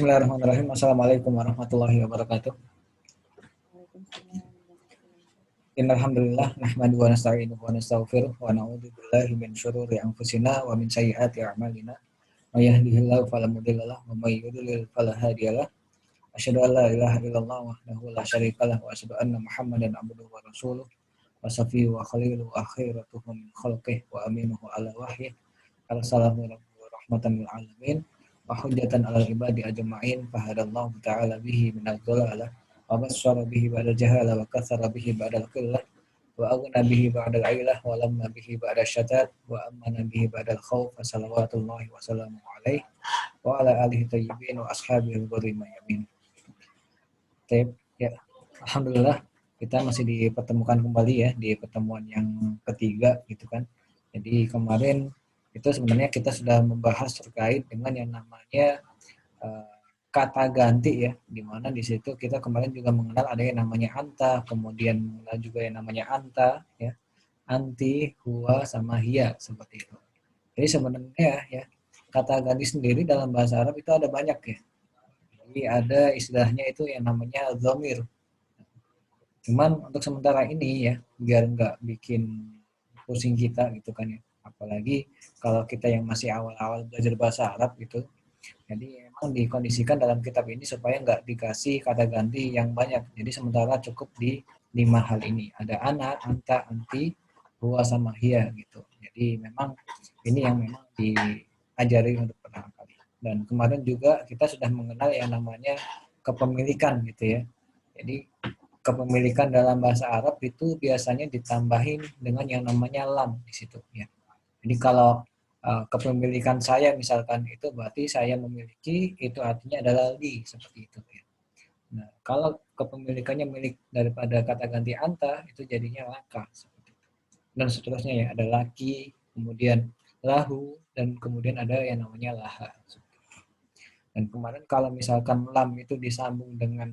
Bismillahirrahmanirrahim. Assalamualaikum warahmatullahi wabarakatuh. Waalaikumsalam. Innalhamdulillah nahmaduhu wa nasta'inuhu wa nastaghfiruh wa na'udzu billahi min syururi anfusina wa min sayyiati a'malina. May yahdihillahu fala mudhillalah wa may yudlil fala hadiyalah. Asyhadu an la ilaha illallah wahdahu la syarikalah wa asyhadu anna Muhammadan abduhu wa rasuluh wa safiyyu wa khaliluhu wa akhiratuhu min khalqihi wa aminuhu ala wahyi. Arsalahu rahmatan lil alamin wa hujjatan 'alal ibadi ajma'in fahadallahu ta'ala bihi minadh dhalalah wa basyara bihi ba'dal jahalah wa katsara bihi ba'dal qillah wa aghna bihi ba'dal 'ailah wa lamma bihi ba'dal syatat wa amana bihi ba'dal khauf wa salawatullahi wa salamuhu alaihi wa ala alihi thayyibin wa ashabihi al-ghurri mayamin. Ya, alhamdulillah kita masih dipertemukan kembali ya di pertemuan yang ketiga gitu kan. Jadi kemarin itu sebenarnya kita sudah membahas terkait dengan yang namanya kata ganti ya, di mana di situ kita kemarin juga mengenal ada yang namanya anta, kemudian mengenal juga yang namanya anta ya, anti, huwa sama hiya seperti itu. Jadi sebenarnya ya kata ganti sendiri dalam bahasa Arab itu ada banyak ya. Jadi ada istilahnya itu yang namanya dhamir. Cuman untuk sementara ini ya, biar nggak bikin pusing kita gitu kan ya. Apalagi kalau kita yang masih awal-awal belajar bahasa Arab gitu. Jadi memang dikondisikan dalam kitab ini supaya nggak dikasih kata ganti yang banyak. Jadi sementara cukup di 5 hal ini. Ada ana, anta, anti, huwa sama hiya gitu. Jadi memang ini yang memang diajari untuk pertama kali. Dan kemarin juga kita sudah mengenal yang namanya kepemilikan gitu ya. Jadi kepemilikan dalam bahasa Arab itu biasanya ditambahin dengan yang namanya lam di situ ya. Jadi kalau kepemilikan saya misalkan itu berarti saya memiliki, itu artinya adalah li seperti itu ya. Nah, kalau kepemilikannya milik daripada kata ganti anta itu jadinya laka seperti itu. Dan seterusnya ya, ada laki, kemudian lahu, dan kemudian ada yang namanya laha. Dan kemarin kalau misalkan lam itu disambung dengan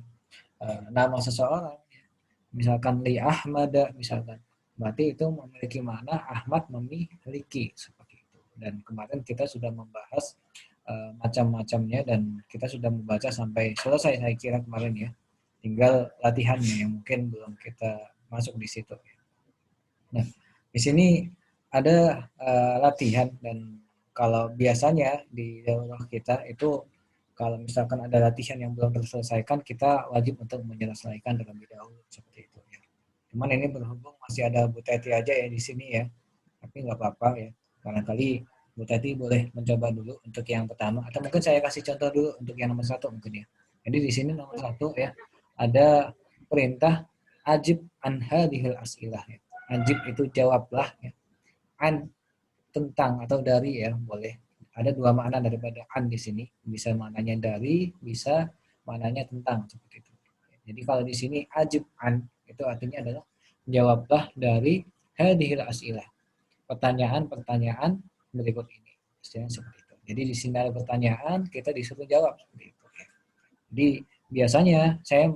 nama seseorang, misalkan li Ahmad, misalkan, berarti itu memiliki makna Ahmad memiliki seperti itu. Dan kemarin kita sudah membahas macam-macamnya dan kita sudah membaca sampai selesai saya kira kemarin ya. Tinggal latihannya yang mungkin belum kita masuk di situ. Nah, di sini ada latihan dan kalau biasanya di daurah kita itu kalau misalkan ada latihan yang belum terselesaikan, kita wajib untuk menyelesaikan terlebih dahulu seperti itu ya. Cuman ini berhubung masih ada Bu Teti aja ya di sini ya, tapi nggak apa-apa ya. Barangkali Bu Teti boleh mencoba dulu untuk yang pertama, atau mungkin saya kasih contoh dulu untuk yang nomor 1 mungkin ya. Jadi di sini nomor 1 ya ada perintah ajib an hadhil as'ilah ya. Ajib itu jawablah ya. An tentang atau dari ya boleh. Ada 2 makna daripada an di sini. Bisa maknanya dari, bisa maknanya tentang seperti itu. Jadi kalau di sini ajib an itu artinya adalah jawablah dari hadhil as'ilah. Pertanyaan-pertanyaan berikut ini. Istilahnya seperti itu. Jadi di sini ada pertanyaan, kita disuruh jawab seperti itu. Jadi biasanya saya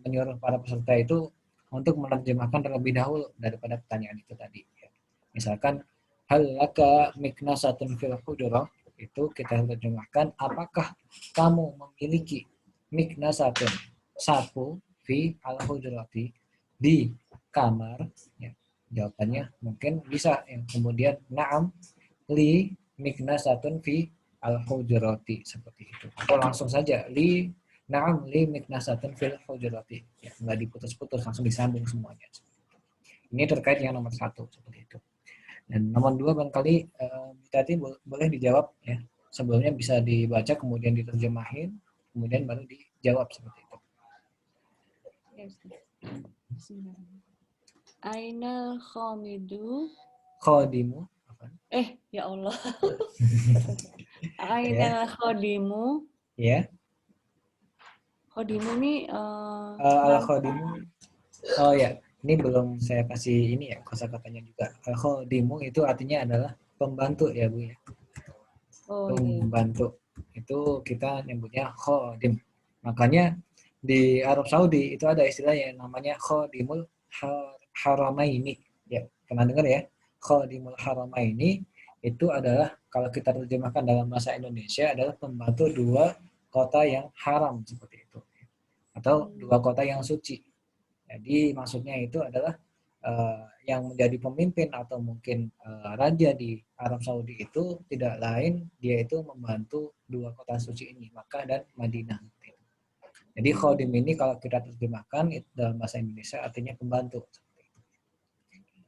menyuruh para peserta itu untuk menerjemahkan terlebih dahulu daripada pertanyaan itu tadi. Misalkan hal laka miknasatun fil hujurah, itu kita terjemahkan apakah kamu memiliki miknasatun, sapu fi al hujurati, di kamar ya. Jawabannya mungkin bisa yang kemudian na'am li miknasatun fi al hujurati seperti itu. Atau langsung saja li na'am li miknasatun fil hujurati. Ya, enggak diputus-putus, langsung disambung semuanya. Ini terkait yang nomor 1 seperti itu. Dan nomor 2 barangkali tadi boleh dijawab ya. Sebelumnya bisa dibaca kemudian diterjemahin, kemudian baru dijawab seperti itu. Ainal khamidu. Khadimu. Ya Allah. Ainal khadimu. Ya. Khadimu ini al khadimu. Oh ya, ini belum saya kasih ini ya kosakatanya juga. Al khadimu itu artinya adalah pembantu ya Bu ya. Pembantu. Itu kita nyebutnya khadim. Makanya di Arab Saudi itu ada istilah yang namanya khadimul haramaini. Ya, pernah dengar ya? Khadimul haramaini itu adalah kalau kita terjemahkan dalam bahasa Indonesia adalah pembantu 2 kota yang haram seperti itu, atau 2 kota yang suci. Jadi maksudnya itu adalah yang menjadi pemimpin atau mungkin raja di Arab Saudi itu tidak lain dia itu membantu 2 kota suci ini, Makkah dan Madinah. Jadi khodim ini kalau kita terjemahkan itu dalam bahasa Indonesia artinya pembantu.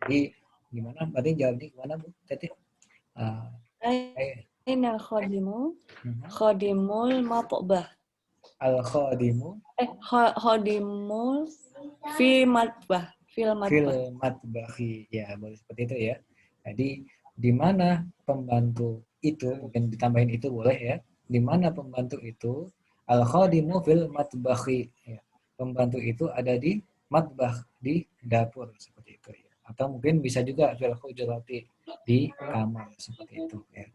Jadi gimana? Berarti jawabnya gimana Bu? Tadi Aina khadimu? Khadimul matbah. al-khadimu Khadimul fi matbah. Fil fil matbah. matbahi, ya boleh seperti itu ya. Jadi di mana pembantu itu, mungkin ditambahin itu boleh ya, di mana pembantu itu al khadimu fil matbahi, ya. Pembantu itu ada di matbah, di dapur seperti itu ya. Atau mungkin bisa juga fil hujrati, di kamar seperti itu ya.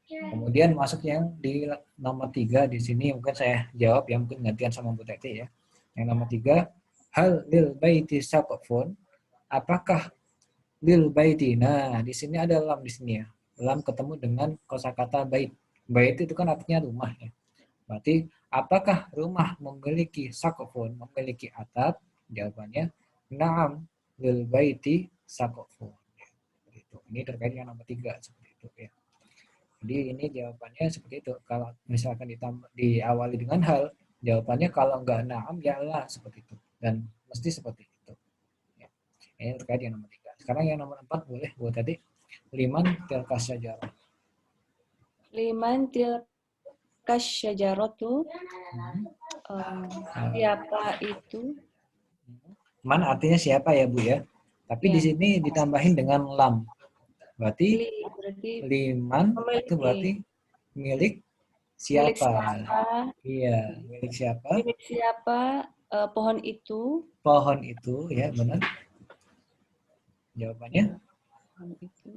Kemudian masuk yang di nomor 3 di sini mungkin saya jawab ya, mungkin gantian sama Bu Teti ya. Yang nomor 3, hal lil baiti saqafun, apakah lil baiti. Nah, di sini ada lam di sini ya. Lam ketemu dengan kosakata bait. Bait itu kan artinya rumah ya. Berarti apakah rumah memiliki saqafun, memiliki atap? Jawabannya na'am lil baiti saqafun. Ini terkait dengan nomor 3 seperti itu ya. Jadi ini jawabannya seperti itu. Kalau misalkan diawali dengan hal, jawabannya kalau enggak na'am ya lah seperti itu. Dan mesti seperti itu. Ya. Ini terkait yang nomor 3. Sekarang yang nomor 4 boleh buat tadi. Liman tilka syajarah. Liman tilka syajaratu. Siapa itu? Man artinya siapa ya Bu ya. Tapi Ya. di sini ditambahin dengan lam. Berarti Berarti liman itu berarti milik siapa? Milik siapa? Iya, milik siapa? Milik siapa pohon itu? Pohon itu ya benar. Jawabannya Pohon itu.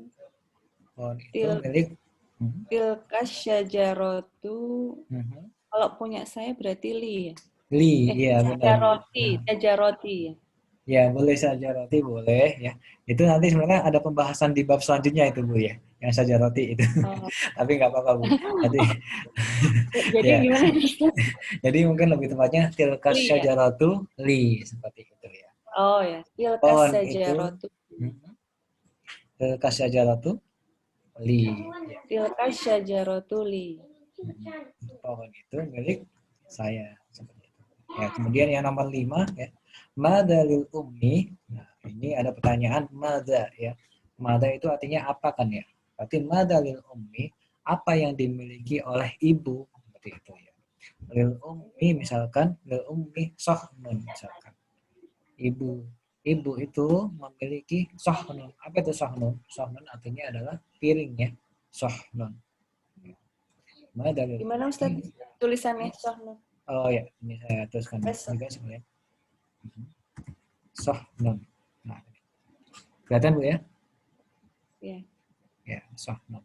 pohon itu milik Tilka syajaratu. Kalau punya saya berarti li ya. Li, iya benar. Syajaroti ya. Ya boleh saja roti boleh ya. Itu nanti sebenarnya ada pembahasan di bab selanjutnya itu Bu ya, yang saja roti itu. Oh. Tapi nggak apa-apa Bu. Nanti Jadi ya. gimana? Jadi mungkin lebih tepatnya tilkas Li ya. syajaratu li seperti itu ya. Oh ya. Tilka Pohon itu syajaratu. tilkas syajaratu li. Ya. Tilka syajaratu li. Pohon itu milik saya seperti itu. Ya, kemudian yang nomor 5 ya. Mada lil ummi. Nah, ini ada pertanyaan mada ya. Mada itu artinya apa kan ya? Berarti mada lil ummi, apa yang dimiliki oleh ibu seperti itu ya. Lil ummi misalkan lil ummi sohnun misalkan. Ibu itu memiliki sohnun. Apa itu sohnun? Sohnun artinya adalah piring ya. Sohnun. Mada lil Gimana Ustaz tulisannya sohnun? Oh ya, ini saya tuliskan juga sebenarnya. Sohnun. Nah, kelihatan Bu ya? Iya. Ya, sohnun.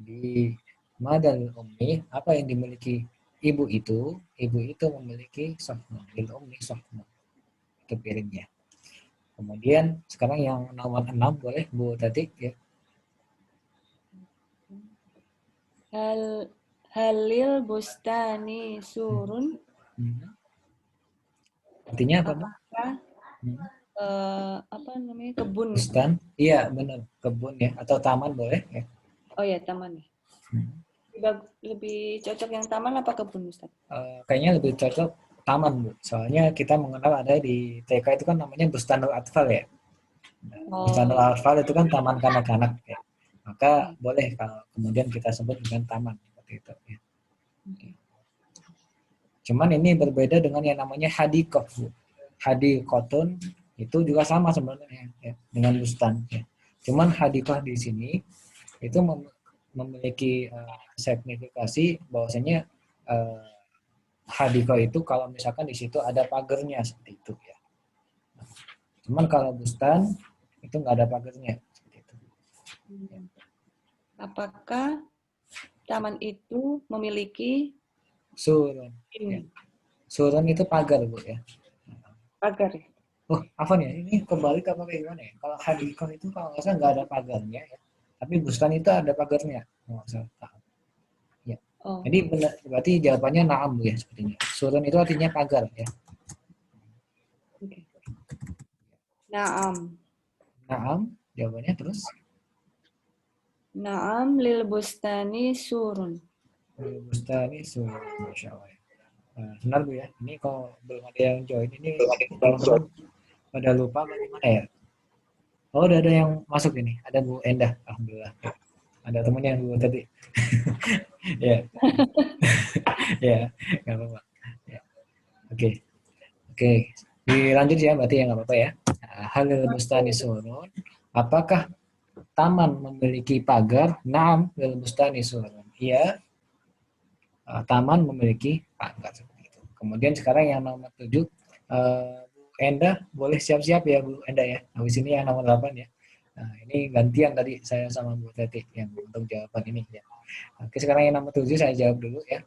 Di madal ummi, apa yang dimiliki ibu itu? Ibu itu memiliki sohnun. Lil ummi sohnun. Itu piringnya. Kemudian sekarang yang nomor 6 boleh Bu Tatik ya. Halil bustani surun. Artinya apa Bu? Apa namanya kebun? Bustan? Iya benar, kebun ya atau taman boleh ya. Oh ya taman ya. Lebih cocok yang taman apa kebun Ustaz? Kayaknya lebih cocok taman Bu. Soalnya kita mengenal ada di TK itu kan namanya Bustanul Atfal ya. Bustanul Atfal itu kan taman kanak-kanak ya. Maka boleh kalau kemudian kita sebut dengan taman seperti itu ya. Cuman ini berbeda dengan yang namanya hadikoh. Hadikotun itu juga sama sebenarnya ya, dengan bustan ya. Cuman hadikoh di sini itu memiliki signifikasi bahwasanya hadikoh itu kalau misalkan di situ ada pagernya seperti itu ya. Cuman kalau bustan itu nggak ada pagernya seperti itu. Apakah taman itu memiliki surun? Ya. Surun itu pagar Bu ya. Pagar ya. Oh, apa nih? Ini kebalik apa kayak gimana ya? Kalau hadikoh itu kalau nggak salah nggak ada pagarnya ya. Tapi bustan itu ada pagarnya. Oh, Jadi benar, berarti jawabannya na'am Bu ya sepertinya. Surun itu artinya pagar ya. oke. Naam. Na'am jawabannya terus. Naam lil bustani surun. Bustani surun, Masya Allah. Benar Bu ya. Ini kalau belum ada yang join ini teman-teman pada lupa bagaimana ya? Oh, udah ada yang masuk ini. Ada Bu Endah, alhamdulillah. Ada temennya Bu tadi. Ya, ya, nggak apa-apa. Ya, oke, oke. Dilanjut ya, berarti ya nggak apa-apa ya. Halil bustani surun. Apakah taman memiliki pagar? Naam, lil bustani surun. Iya, taman memiliki pagar seperti itu. Kemudian sekarang yang nomor 7, Bu Endah boleh siap-siap ya Bu Endah ya. Habis ini yang nomor 8 ya. Nah, ini gantian tadi saya sama Bu Teti yang untuk jawaban ini ya. Oke, sekarang yang nomor 7 saya jawab dulu ya.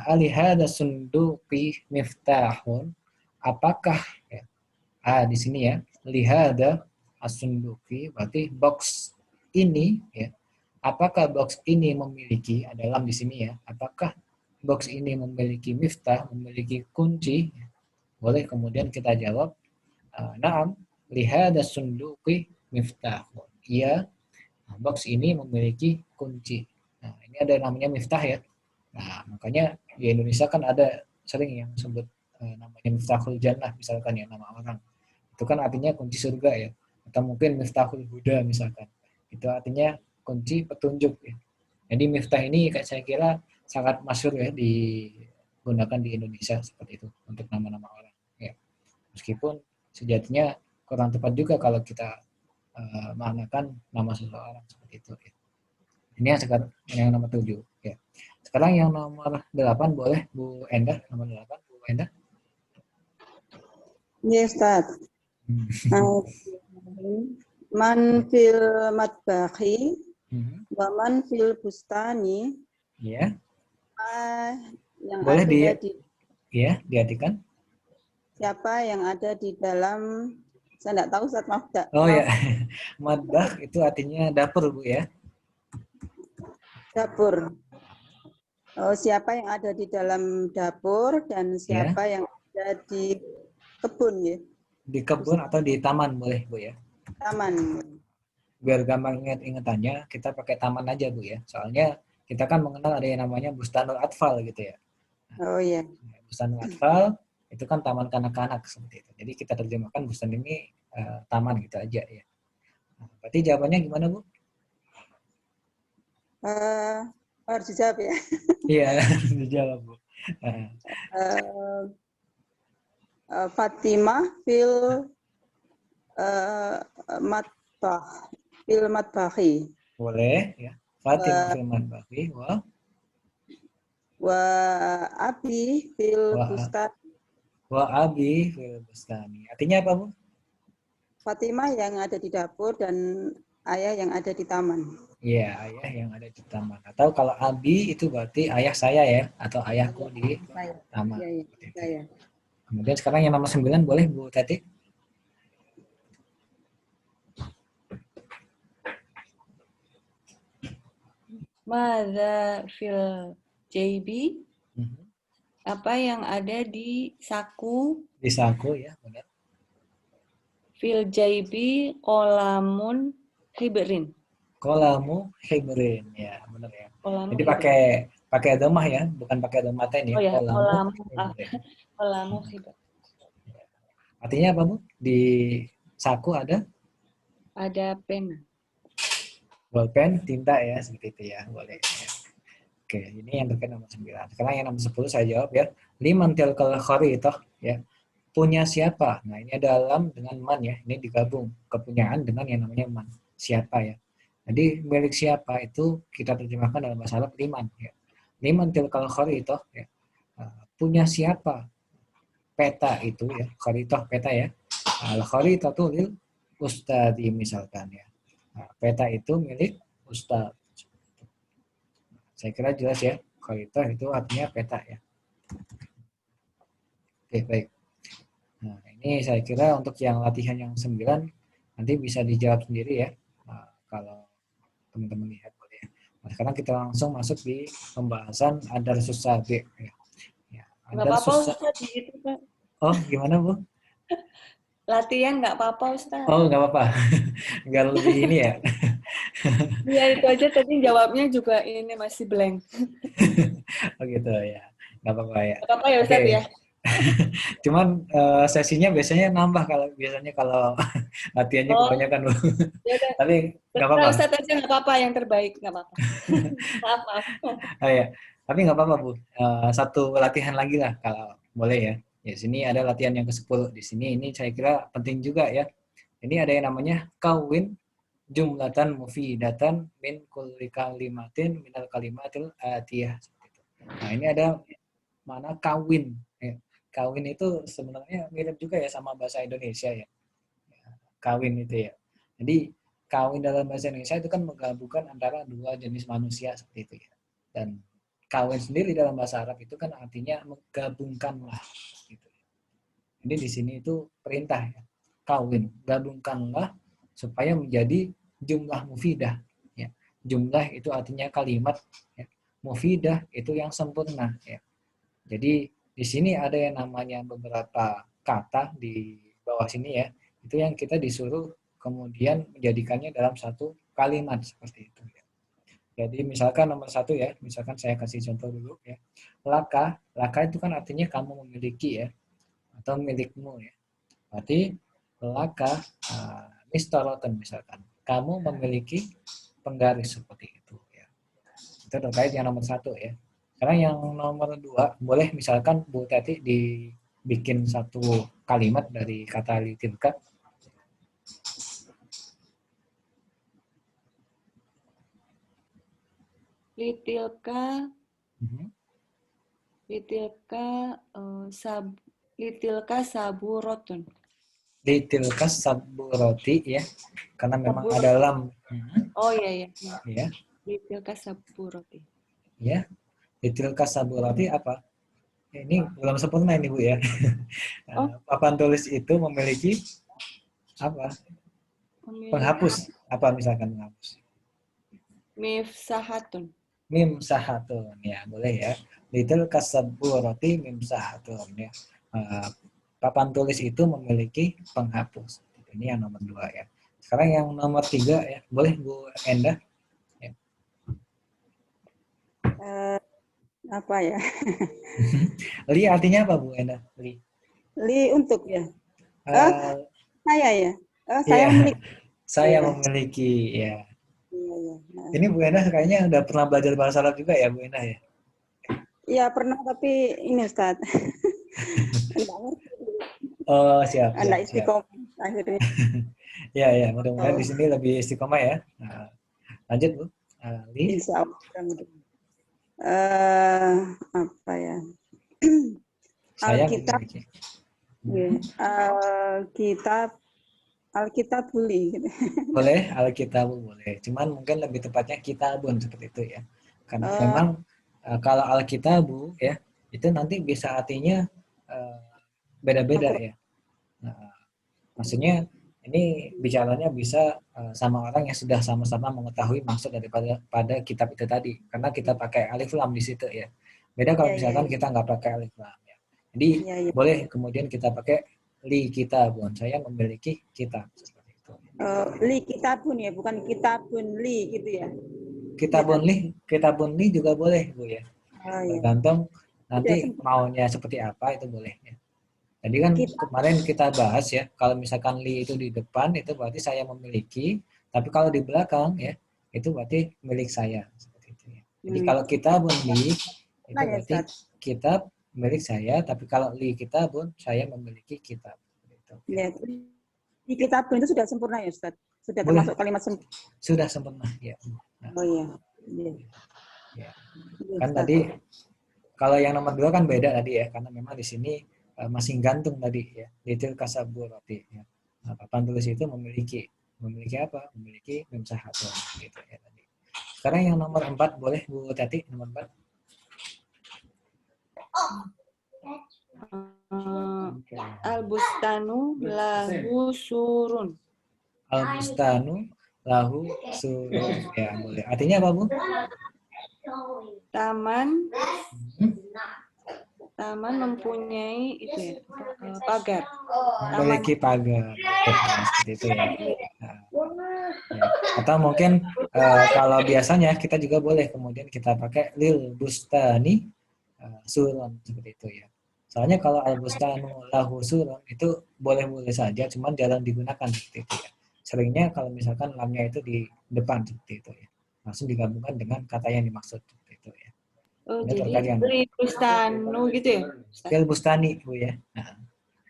Alihada sunduqi miftahun. Apakah ya, di sini ya, lihada asunduki berarti box ini ya. Apakah box ini memiliki dalam di sini ya? Apakah box ini memiliki miftah, memiliki kunci? Boleh kemudian kita jawab, naam, lihada sunduki miftah. Iya, box ini memiliki kunci. Nah, ini ada namanya miftah ya. Nah, makanya di Indonesia kan ada sering yang sebut namanya miftahul jannah misalkan ya nama orang. Itu kan artinya kunci surga ya. Atau mungkin miftahul huda misalkan. Itu artinya kunci petunjuk ya. Jadi miftah ini saya kira sangat masyhur ya digunakan di Indonesia seperti itu untuk nama-nama orang ya. Meskipun sejatinya kurang tepat juga kalau kita maknakan nama seseorang seperti itu ya. Ini yang sekarang yang nomor 7 ya. Sekarang yang nomor 8 boleh Bu Endah, nomor 8 Bu Endah. Ya, Ustaz. Man fil matbahi wa man fil bustani. Ya. Yang boleh ada di ya, diartikan. Siapa yang ada di dalam, saya enggak tahu Ustaz, maaf. Oh ya. Matbah itu artinya dapur Bu ya. Dapur. Oh, siapa yang ada di dalam dapur dan siapa yang ada di kebun ya? Di kebun atau di taman boleh Bu ya. Taman. Biar gampang ingat-ingatannya, kita pakai taman aja Bu ya. Soalnya kita kan mengenal ada yang namanya Bustanul Atfal gitu ya. Oh iya. Bustanul Atfal itu kan taman kanak-kanak seperti itu. Jadi kita terjemahkan bustan ini taman gitu aja ya. Nah, berarti jawabannya gimana Bu? Harus dijawab ya. Iya, dijawab Bu. Fatimah fil matbah fil matbahi. Boleh ya. Fatimah fil matbahi wa abi fil bustani. Wa abi fil bustani. Artinya apa Bu? Fatimah yang ada di dapur dan ayah yang ada di taman. Iya, ayah yang ada di taman. Atau kalau abi itu berarti ayah saya ya, atau ayahku di taman. Iya, iya. Kemudian sekarang yang nomor 9 boleh Bu Tati? Madza fil JB? Apa yang ada di saku? Di saku ya, benar. Fil JB qolamun hibrin. Kolamu hibrin ya, benar ya. Qolamu Jadi hibrin. pakai domah ya, bukan pakai domaten ya. Oh ya, Kolamu hibrin. Artinya apa Bu? Di saku ada? Ada pena. Bolpen, tinta ya, seperti itu ya, boleh. Ya. Oke, ini yang terkait nomor 9. Sekarang yang nomor 10 saya jawab ya. Liman tilkal kharithah ya. Punya siapa? Nah, ini ada lam dengan man ya. Ini digabung kepunyaan dengan yang namanya man. Siapa ya. Jadi milik siapa itu kita terjemahkan dalam bahasa Arab liman ya. Liman tilkal kharithah ya. Punya siapa? Peta itu ya. Kharithah peta ya. Al kharithatu lil ustadi misalkan ya. Nah, peta itu milik ustaz. Saya kira jelas ya. Kharithah itu artinya peta ya. Oke, baik. Nah, ini saya kira untuk yang latihan yang 9 nanti bisa dijawab sendiri ya. Nah, kalau teman-teman lihat boleh. Nah, sekarang kita langsung masuk di pembahasan ad-darsus sabi. Ya, Nggak apa-apa ad-darsus. Ustaz, gitu Pak. Oh, gimana Bu? Latihan nggak apa-apa Ustaz. Oh, nggak apa-apa. Nggak lebih ini ya. Iya itu aja tadi jawabnya juga ini masih blank. Oh gitu ya. Nggak apa-apa ya. Nggak apa-apa ya Oke. Ustaz ya. Cuman sesinya biasanya nambah kalau latihannya Oh, kebanyakan Bu. ya udah. Tapi nggak Terserah apa-apa. Ustaz aja nggak apa-apa, yang terbaik nggak apa-apa. Maaf, maaf. Oh ya. Tapi nggak apa-apa Bu. Satu latihan lagi lah kalau boleh ya. Ya sini ada latihan yang ke-10 di sini. Ini saya kira penting juga ya. Ini ada yang namanya kawin jumlatan mufidatan min kulli kalimatin minal kalimatil atiyah. Nah, ini ada mana kawin. Ya. Kawin itu sebenarnya mirip juga ya sama bahasa Indonesia ya. Kawin itu ya. Jadi kawin dalam bahasa Indonesia itu kan menggabungkan antara dua jenis manusia seperti itu ya. Dan kawin sendiri dalam bahasa Arab itu kan artinya menggabungkanlah gitu. Jadi di sini itu perintah ya. Kawin, gabungkanlah supaya menjadi jumlah mufidah ya. Jumlah itu artinya kalimat ya. Mufidah itu yang sempurna ya. Jadi di sini ada yang namanya beberapa kata di bawah sini ya. Itu yang kita disuruh kemudian menjadikannya dalam satu kalimat seperti itu ya. Jadi misalkan nomor 1 ya, misalkan saya kasih contoh dulu ya. Laka itu kan artinya kamu memiliki ya, atau milikmu ya. Berarti laka mistoroten misalkan. Kamu memiliki penggaris seperti itu ya. Itu terkait yang nomor 1 ya. Sekarang yang nomor 2, boleh misalkan Bu Tati dibikin satu kalimat dari kata litilka. Litilka saburotun. Litilka saburoti ya. Karena memang ada lam. Oh iya. Ya. Litilka saburoti. Ya. Litilka saburoti apa? Ini belum sempurna ini Bu ya. Papan tulis itu memiliki apa? Penghapus. Apa misalkan penghapus? Mifsahatun. Mimsahatun ya, boleh ya. Litilka saburoti mimsahatun ya. Papan tulis itu memiliki penghapus. Ini yang nomor 2 ya. Sekarang yang nomor 3 ya, boleh Bu Endah? Ya. Apa ya? Li artinya apa Bu Endah? Li untuk ya. Saya ya. Iya, Saya memiliki. saya memiliki ya. Iya. Ini Bu Endah kayaknya udah pernah belajar bahasa Arab juga ya Bu Endah ya? Iya pernah, tapi ini Ustaz. Oh siap. Anak istiqomah akhirnya. Ya, mudah-mudahan di sini lebih istiqomah ya. Nah, lanjut Bu. Li. Insya Allah. Apa ya? Alkitab. Alkitab buli. Boleh, Alkitab boleh. Cuman mungkin lebih tepatnya kitabun seperti itu ya. Karena memang kalau Alkitabu ya itu nanti bisa artinya beda-beda ya. Nah, maksudnya ini bicaranya bisa sama orang yang sudah sama-sama mengetahui maksud pada kitab itu tadi. Karena kita pakai alif lam di situ ya. Beda kalau misalkan kita nggak pakai alif lam ya. Jadi boleh kemudian kita pakai li kitabun. Saya memiliki kitab seperti itu. Li kitabun ya, bukan kitabun li gitu ya. Kitabun li juga boleh Bu ya. Tergantung nanti maunya seperti apa itu boleh ya. Jadi kan kemarin kita bahas ya, kalau misalkan li itu di depan itu berarti saya memiliki, tapi kalau di belakang ya itu berarti milik saya seperti itu ya. Jadi kalau kitabun li itu berarti kitab milik saya, tapi kalau li kitabun saya memiliki kitab. Gitu. Ya, di kitabun itu sudah sempurna ya Ustaz? Sudah termasuk kalimat sempurna? Sudah sempurna ya. Nah, oh iya. Ya. Kan tadi kalau yang nomor 2 kan beda tadi ya, karena memang di sini masih gantung tadi ya. Litil kasabur berarti ya. Nah, papan tulis itu memiliki apa? Memiliki mimsahatun gitu ya tadi. Sekarang yang nomor 4 boleh Bu Tati nomor 4. Al-bustanu lahu surun. Al-bustanu lahu surun. Ya, boleh. Artinya apa, Bu? Taman Hmm? taman mempunyai itu ya, pagar. Memiliki pagar. Nah, seperti itu ya. Nah, ya. Atau mungkin kalau biasanya kita juga boleh kemudian kita pakai lil bustani surun seperti itu ya. Soalnya kalau al bustanu lahu surun itu boleh-boleh saja, cuman jarang digunakan seperti itu ya. Seringnya kalau misalkan lamnya itu di depan seperti itu ya. Langsung digabungkan dengan kata yang dimaksud seperti itu ya. Oh, Ini jadi terkait yang li bustanu gitu ya? lil bustani Bu ya. Nah,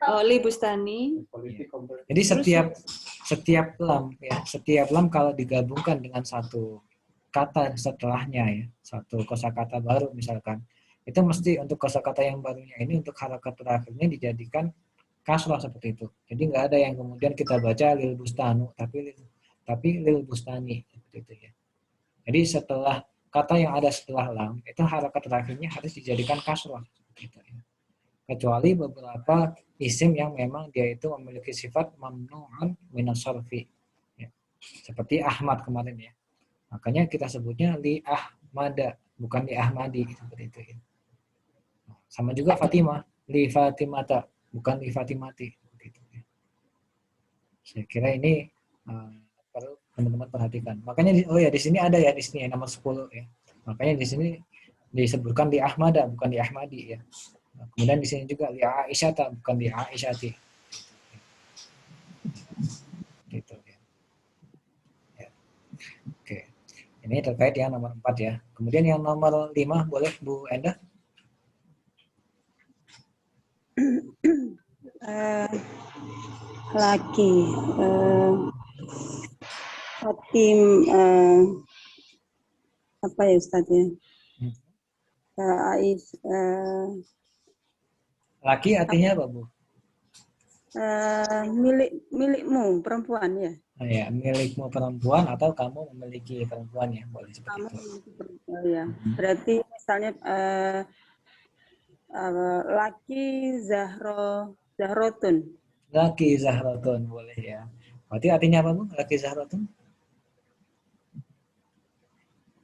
Oh, li bustani. ya. Jadi Terus setiap lam kalau digabungkan dengan satu kata setelahnya ya, satu kosakata baru misalkan, itu mesti untuk kosakata yang barunya ini untuk harakat terakhirnya dijadikan kasrah seperti itu. Jadi nggak ada yang kemudian kita baca lil bustanu tapi lil bustani seperti itu ya. Jadi setelah kata yang ada setelah lam itu harakat terakhirnya harus dijadikan kasrah seperti itu ya. Kecuali beberapa isim yang memang dia itu memiliki sifat mamnu'an minas sarfi ya. Seperti Ahmad kemarin ya. Makanya kita sebutnya li Ahmada, bukan li Ahmadi seperti itu ya. Sama juga Fatimah, li Fatimata, bukan li Fatimati seperti itu ya. Saya kira ini perlu teman-teman perhatikan. Makanya oh ya di sini ada ya di sini ya, nomor 10 ya. Makanya di sini disebutkan li Ahmada bukan li Ahmadi ya. Kemudian di sini juga li Aisyata bukan li Aisyati. Gitu ya. Ya. Oke. Ini terkait yang nomor 4 ya. Kemudian yang nomor 5 boleh Bu Enda? Lagi Hatim apa ya Ustaz ya? Laki artinya apa Bu? Milikmu perempuan ya. Nah, ya, milikmu perempuan atau kamu memiliki perempuan ya, boleh seperti Kamu itu. memiliki perempuan ya. Berarti misalnya laki Zahrotun. Laki Zahratun boleh ya. Berarti artinya apa Bu? Laki Zahratun?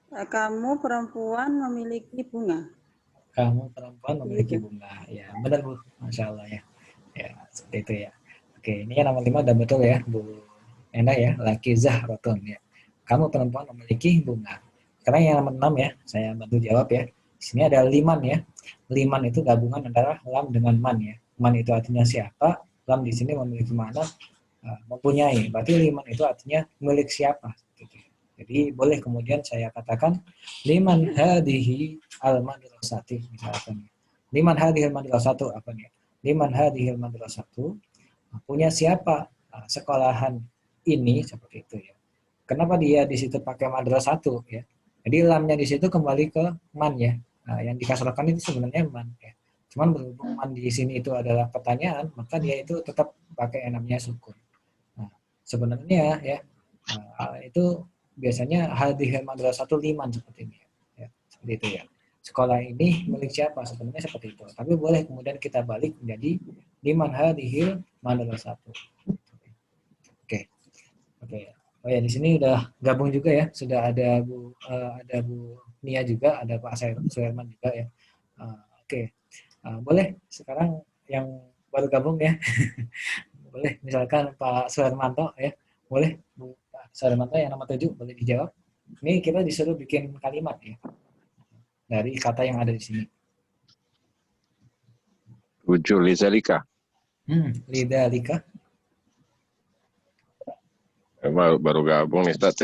Kamu perempuan memiliki bunga. Kamu perempuan memiliki Gitu. bunga. Ya, benar Bu. Masya Allah ya. Ya, seperti itu ya. Oke, ini yang nomor 5 udah betul ya, Bu Enda ya. Laki Zahratun ya. Kamu perempuan memiliki bunga. Sekarang yang nomor 6 ya, saya bantu jawab ya. Di sini ada liman ya. Liman itu gabungan antara lam dengan man ya. Man itu artinya siapa, lam di sini memiliki makna mempunyai. Berarti liman itu artinya milik siapa. Gitu. Jadi boleh kemudian saya katakan liman hadihi al madrasati misalkan. Liman hadihi al madrasatu apa nih? Liman hadihi al madrasatu punya siapa sekolahan ini seperti itu ya. Kenapa dia di situ pakai madrasatu ya? Jadi lamnya di situ kembali ke man ya. Nah, yang dikasrahkan itu sebenarnya man ya. Cuman berhubung man di sini itu adalah pertanyaan, maka dia itu tetap pakai yang namanya sukun. Nah, sebenarnya ya itu biasanya hadhil madrasatu liman seperti ini ya. Seperti itu ya. Sekolah ini milik siapa? Sebenarnya seperti itu. Tapi boleh kemudian kita balik menjadi liman hadhil madrasatu. Oke. Oke. Oh ya di sini udah gabung juga ya. Sudah ada Bu Nia juga, ada Pak Suherman juga ya. Oke. Boleh sekarang yang baru gabung ya. Boleh misalkan Pak Suhermanto ya. Boleh Bu Pak Suhermanto yang nomor 7 boleh dijawab. Ini kita disuruh bikin kalimat ya dari kata yang ada di sini. Tujuh lizalika. Lidzalika. Baru gabung nih Ustaz.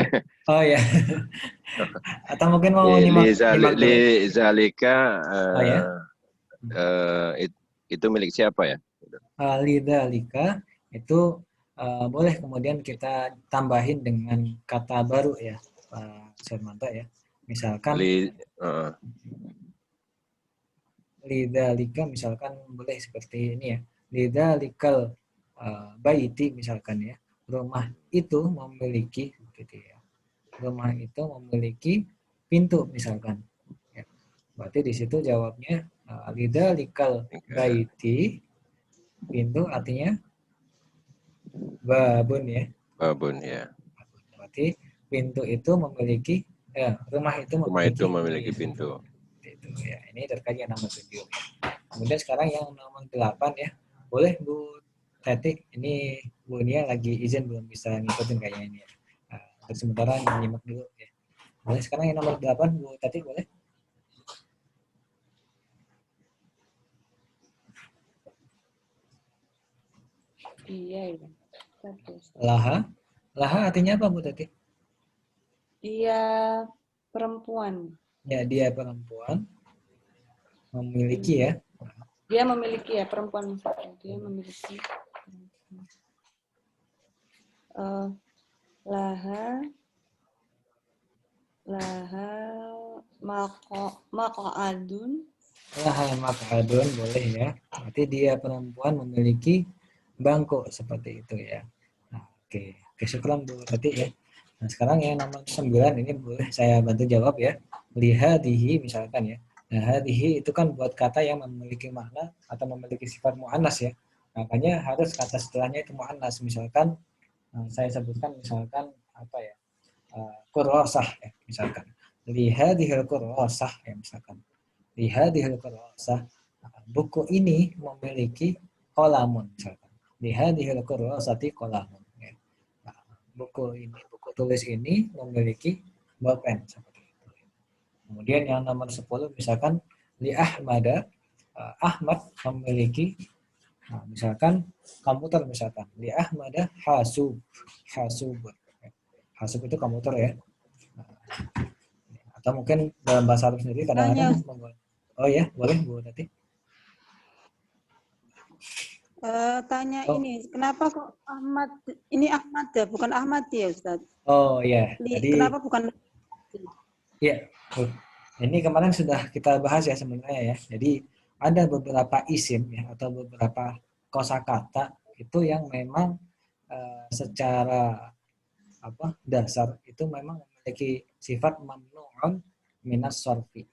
Oh ya. Atau mungkin mau nyimak dulu. Lizalika Oh ya. itu milik siapa ya? Lidzalika itu boleh kemudian kita tambahin dengan kata baru ya Pak Suhermanto ya. Misalkan lidzalika misalkan boleh seperti ini ya. Lidzalikal baiti misalkan ya. Rumah itu memiliki gitu ya. Rumah itu memiliki pintu misalkan. Ya. Berarti di situ jawabnya lidzalikal baiti, pintu artinya babun ya. Babun ya. berarti pintu itu memiliki rumah itu Rumah itu memiliki memiliki pintu. itu ya. Ini terkait yang nomor 7. Kemudian sekarang yang nomor 8 ya. Boleh Bu Tati, ini Bu Nia lagi izin belum bisa ngikutin kayaknya ini ya. Nah, untuk sementara nyimak dulu ya. Boleh sekarang yang nomor 8 Bu Tati boleh? Iya, iya. Bagus. Laha. Laha artinya apa Bu Tati? Dia perempuan. Ya, dia perempuan memiliki ya. Dia memiliki ya perempuan misalnya. Dia memiliki laha maq'adun. Laha maq'adun boleh ya. Berarti dia perempuan memiliki bangku seperti itu ya. Nah, oke. Oke, syukran Bu Tati ya. Nah, sekarang yang nomor 9 ini boleh saya bantu jawab ya. Lihadihi misalkan ya. Nah, hadihi itu kan buat kata yang memiliki makna atau memiliki sifat mu'annas ya. Makanya harus kata setelahnya itu mu'annas. Misalkan saya sebutkan misalkan apa ya? Kurosah ya misalkan. Lihadihil kurosah ya misalkan. Lihadihil kurosah. Buku ini memiliki kolamun misalkan. Lihadihil kurosati kolamun. Ya. Nah, buku tulis ini memiliki bolpen seperti itu. Kemudian yang nomor 10 misalkan li Ahmada, Ahmad memiliki misalkan komputer misalkan li Ahmada hasub. Hasub itu komputer ya. Atau mungkin dalam bahasa Arab sendiri kadang-kadang oh ya, boleh Bu Tati. Tanya ini, kenapa kok Ahmad, ini Ahmad ya, bukan Ahmad ya Ustaz? Oh ya, jadi Kenapa bukan? ya, ini kemarin sudah kita bahas ya sebenarnya ya. Jadi ada beberapa isim ya atau beberapa kosakata itu yang memang secara dasar itu memang memiliki sifat mamnu'un minas sorfi.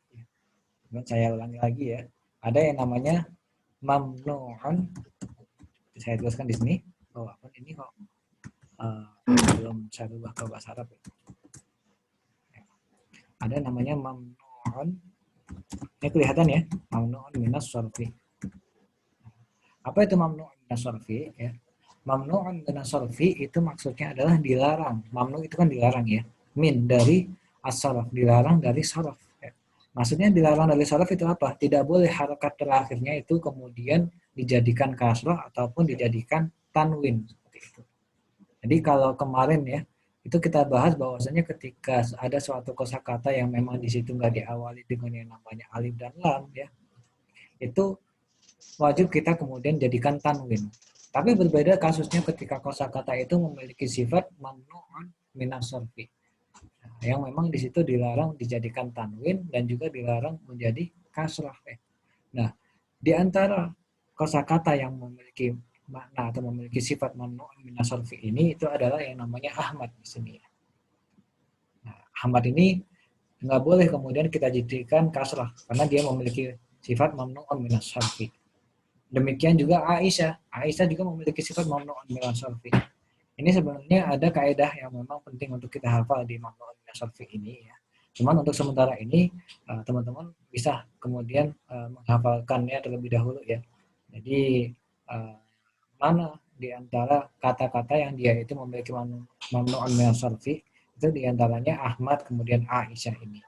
Saya ulangi lagi ya. Ada yang namanya mamnu'un. Saya tuliskan di sini. Oh, apa ini kok belum saya ubah ke bahasa Arab. Ada namanya mamnu'un. Ini kelihatan ya, mamnu'un minas sorfi. Apa itu mamnu'un minas sorfi? Ya. Mamnu'un minas sorfi itu maksudnya adalah dilarang. Mamnu itu kan dilarang ya. Min dari as-sarf, dilarang dari sarf. Ya. Maksudnya dilarang dari sarf itu apa? Tidak boleh harakat terakhirnya itu kemudian dijadikan kasrah ataupun dijadikan tanwin. Seperti itu. Jadi kalau kemarin ya, itu kita bahas bahwasanya ketika ada suatu kosakata yang memang di situ nggak diawali dengan yang namanya alif dan lam ya, itu wajib kita kemudian jadikan tanwin. Tapi berbeda kasusnya ketika kosakata itu memiliki sifat mamnu'un minas sarfi. Yang memang di situ dilarang dijadikan tanwin dan juga dilarang menjadi kasrah. Nah, di antara kosakata yang memiliki makna atau memiliki sifat mamnu'un minas sarfi ini itu adalah yang namanya Ahmad di sini. Nah, Ahmad ini nggak boleh kemudian kita jadikan kasrah karena dia memiliki sifat mamnu'un minas sarfi. Demikian juga Aisyah. Aisyah juga memiliki sifat mamnu'un minas sarfi. Ini sebenarnya ada kaidah yang memang penting untuk kita hafal di mamnu'un minas sarfi ini ya. Cuman untuk sementara ini teman-teman bisa kemudian menghafalkannya terlebih dahulu ya. Jadi mana di antara kata-kata yang dia itu memiliki mamnu'un minas sarfi itu diantaranya Ahmad kemudian Aisyah ini.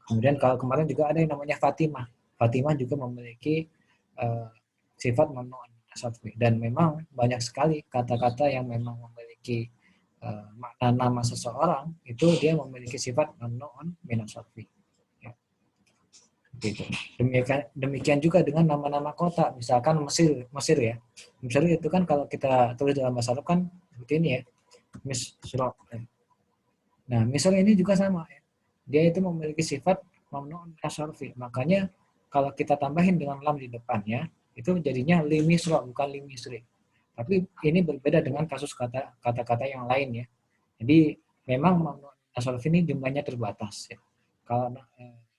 Kemudian kalau kemarin juga ada yang namanya Fatimah. Fatimah juga memiliki sifat mamnu'un minas sarfi dan memang banyak sekali kata-kata yang memang memiliki makna nama seseorang itu dia memiliki sifat mamnu'un minas sarfi. Gitu. Demikian juga dengan nama-nama kota, misalkan Mesir ya. Mesir itu kan kalau kita tulis dalam bahasa Arab kan seperti ini ya, Misra. Nah, Misra ini juga sama ya. Dia itu memiliki sifat mamnu'un minas sarfi. Makanya kalau kita tambahin dengan lam di depannya, itu jadinya li Misra bukan li Misri. Tapi ini berbeda dengan kasus kata-kata yang lain ya. Jadi memang mamnu'un minas sarfi ini jumlahnya terbatas ya. Kalau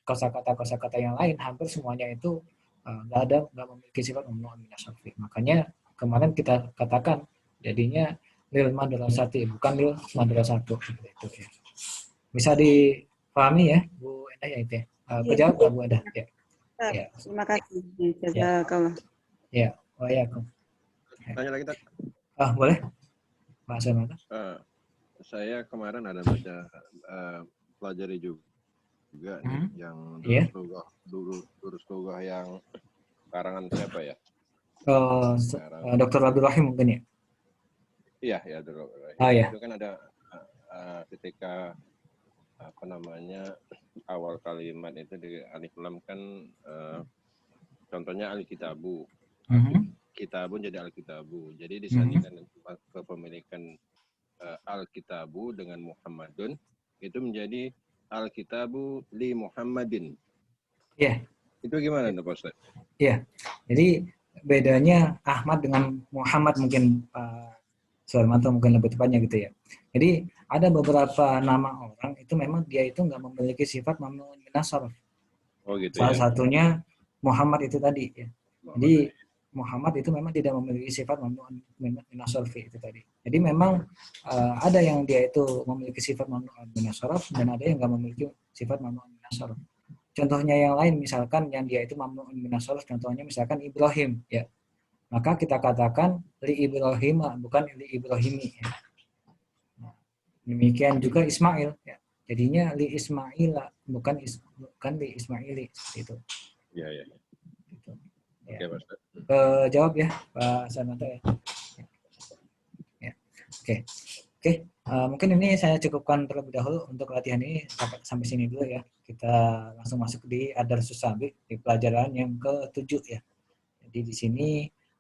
kosakata yang lain hampir semuanya itu nggak memiliki sifat mamnu'un minas sarfi. Makanya kemarin kita katakan jadinya lil madrasati, bukan lil madrasatu seperti itu ya. Bisa dipahami ya Bu Endah ya itu ya. Iya. Kejawab nggak Bu Endah? Ya. Ustaz, Ya. terima kasih. Ya. Jazakallah. Ya. Waalaikumsalam. Tanya lagi, Tak. Boleh? Pak Sarmata. Saya kemarin ada baca pelajari juga nih, yang Iya. Durus Lugah yang karangan siapa ya? Dr. Abdul Rahim mungkin ya? Iya, ya Durus Lugah. Iya. Itu kan ada ketika apa namanya awal kalimat itu di alif lam kan contohnya al-kitabu. Kitabun jadi al-kitabu. Jadi disandingkan kepemilikan al-kitabu dengan Muhammadun itu menjadi al-kitabu li Muhammadin. Iya. Itu gimana Pak Ustaz? Iya. Jadi bedanya Ahmad dengan Muhammad mungkin Pak Suharmanto mungkin lebih tepatnya gitu ya. Jadi ada beberapa nama orang itu memang dia itu nggak memiliki sifat mamnuun minas sarf. Oh gitu. Salah ya. satunya Muhammad itu tadi ya. Jadi Muhammad itu memang tidak memiliki sifat mamnuun minas sarf itu tadi. Jadi memang ada yang dia itu memiliki sifat mamnuun minas sarf dan ada yang nggak memiliki sifat mamnuun minas sarf. Contohnya yang lain misalkan yang dia itu mamnuun minas sarf, contohnya misalkan Ibrahim ya. Maka kita katakan li Ibrahim bukan li Ibrahimi ya. Demikian juga Ismail ya. Jadinya li Ismaila bukan li Ismaili itu. Iya, iya. Gitu. Ya. Oke, Mas. Jawab ya Pak Sananta ya. Ya. Oke. Mungkin ini saya cukupkan terlebih dahulu untuk latihan ini sampai sini dulu ya. Kita langsung masuk di Ad-Darsus Sabi di pelajaran yang ke-7 ya. Jadi di sini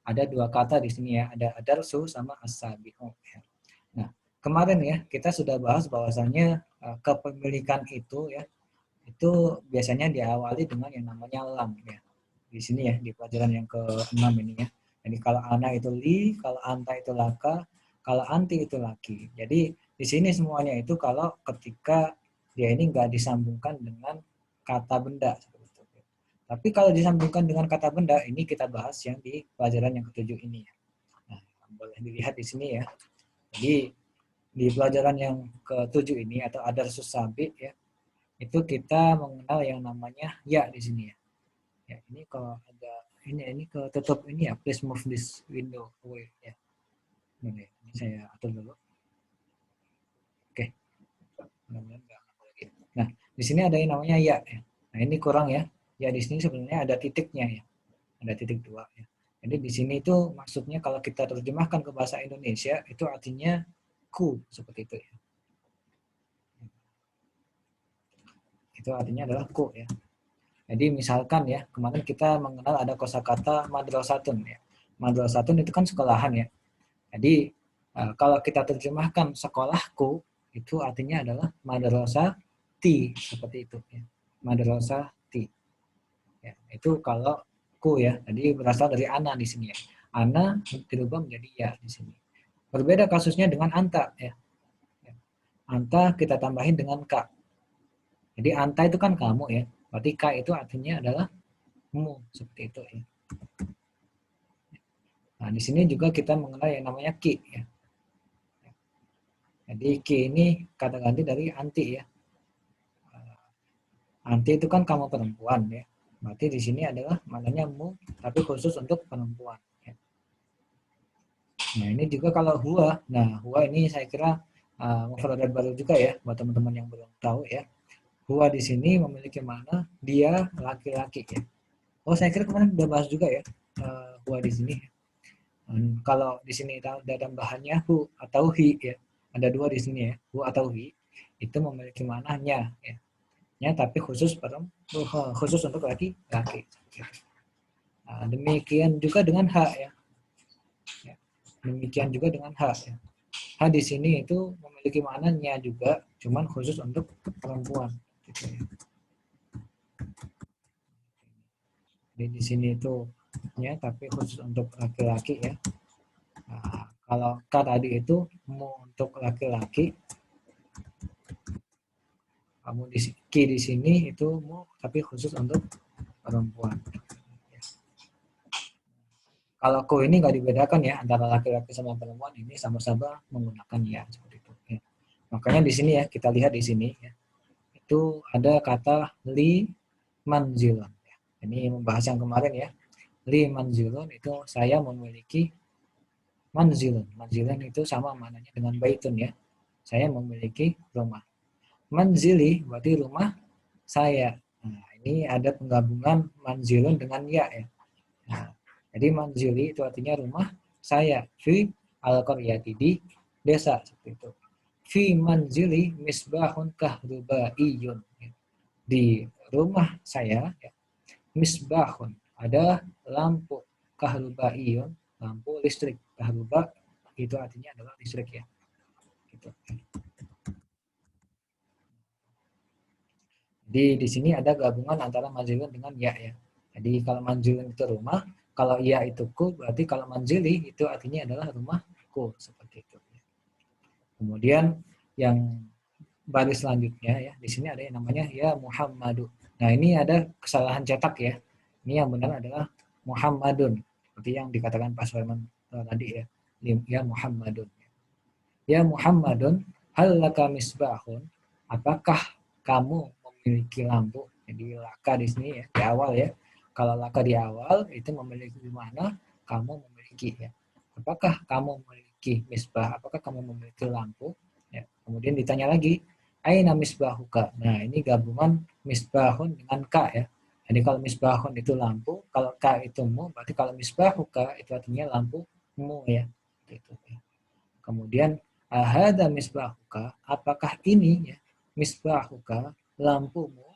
ada dua kata di sini ya, ada Ad-Darsu sama As-Sabi'u ya. Nah, kemarin ya kita sudah bahas bahwasannya kepemilikan itu ya itu biasanya diawali dengan yang namanya lam ya. Di sini ya di pelajaran yang ke-6 ini ya. Jadi kalau ana itu li, kalau anta itu laka, kalau anti itu laki. Jadi di sini semuanya itu kalau ketika dia ini nggak disambungkan dengan kata benda. Tapi kalau disambungkan dengan kata benda, ini kita bahas yang di pelajaran yang ke-7 ini. Nah, boleh dilihat di sini ya. Jadi di pelajaran yang ke-7 ini atau Ad-Darsus Sabi ya, itu kita mengenal yang namanya ya di sini ya. Ya, ini kalau ada ini ketutup ini ya, please move this window away ya. Ini saya atur dulu. Oke. Nah, di sini ada yang namanya ya. Nah, ini kurang ya. Ya di sini sebenarnya ada titiknya ya. Ada titik 2 ya. Jadi di sini itu maksudnya kalau kita terjemahkan ke bahasa Indonesia itu artinya ku seperti itu ya. Itu artinya adalah ku ya. Jadi misalkan ya, kemarin kita mengenal ada kosakata madrasatun ya. Madrasatun itu kan sekolahan ya. Jadi kalau kita terjemahkan sekolahku itu artinya adalah madrasati seperti itu ya. Madrasati. Ya, itu kalau ku ya. Jadi berasal dari ana di sini ya. Ana dirubah menjadi ya di sini. Berbeda kasusnya dengan anta ya. Anta kita tambahin dengan ka. Jadi anta itu kan kamu ya. Berarti ka itu artinya adalah mu seperti itu ya. Nah, di sini juga kita mengenal yang namanya ki ya. Jadi ki ini kata ganti dari anti ya. Anti itu kan kamu perempuan ya. Berarti di sini adalah maknanya mu tapi khusus untuk perempuan ya. Nah, ini juga kalau huwa. Nah, huwa ini saya kira mufradat baru juga ya buat teman-teman yang belum tahu ya. Huwa di sini memiliki makna dia laki-laki ya. Oh, saya kira kemarin udah bahas juga ya huwa di sini. Kalau di sini ada tambahannya hu atau hi ya. Ada dua di sini ya, hu atau hi. Itu memiliki maknanya ya. Ya, tapi khusus untuk laki-laki. Nah, demikian juga dengan ha ya. Demikian juga dengan ha ya. Ha di sini itu memiliki maknanya juga, cuman khusus untuk perempuan. Gitu ya. Jadi di sini itu ya, tapi khusus untuk laki-laki ya. Nah, kalau ka tadi itu mu untuk laki-laki, kamu di sini itu mu tapi khusus untuk perempuan. Kalau ko ini nggak dibedakan ya antara laki-laki sama perempuan, ini sama-sama menggunakan ya seperti itu. Ya. Makanya di sini ya kita lihat di sini ya, itu ada kata li manzilun. Ya. Ini membahas yang kemarin ya. Li manzilun itu saya memiliki manzilun. Manzilun itu sama maknanya dengan baitun ya. Saya memiliki rumah. Manzili berarti rumah saya. Nah, ini ada penggabungan manzilun dengan ya ya. Nah, jadi manzili itu artinya rumah saya. Fi al-qaryati di desa seperti itu. Fi manzili misbahun kahrubaiyun. Di rumah saya ya, misbahun ada lampu kahrubaiyun, lampu listrik. Kahruba itu artinya adalah listrik ya. Gitu. Jadi di sini ada gabungan antara manzilun dengan ya ya. Jadi kalau manzilun itu rumah, kalau ya itu ku, berarti kalau manzili itu artinya adalah rumahku seperti itu. Kemudian yang baris selanjutnya ya, di sini ada yang namanya ya Muhammadu. Nah ini ada kesalahan cetak ya. Ini yang benar adalah Muhammadun, seperti yang dikatakan Pak Sulaiman tadi ya. Ya Muhammadun. Ya Muhammadun, hal laka misbahun? Apakah kamu memiliki lampu? Jadi laka di sini ya, di awal ya. Kalau laka di awal itu memiliki mana? Kamu memiliki ya. Apakah kamu memiliki misbah? Apakah kamu memiliki lampu? Ya. Kemudian ditanya lagi, aina misbahuka? Nah, ini gabungan misbahun dengan ka ya. Jadi kalau misbahun itu lampu, kalau ka itu mu, berarti kalau misbahuka itu artinya lampumu ya. Gitu ya. Kemudian ahada misbahuka, apakah ini ya misbahuka lampumu?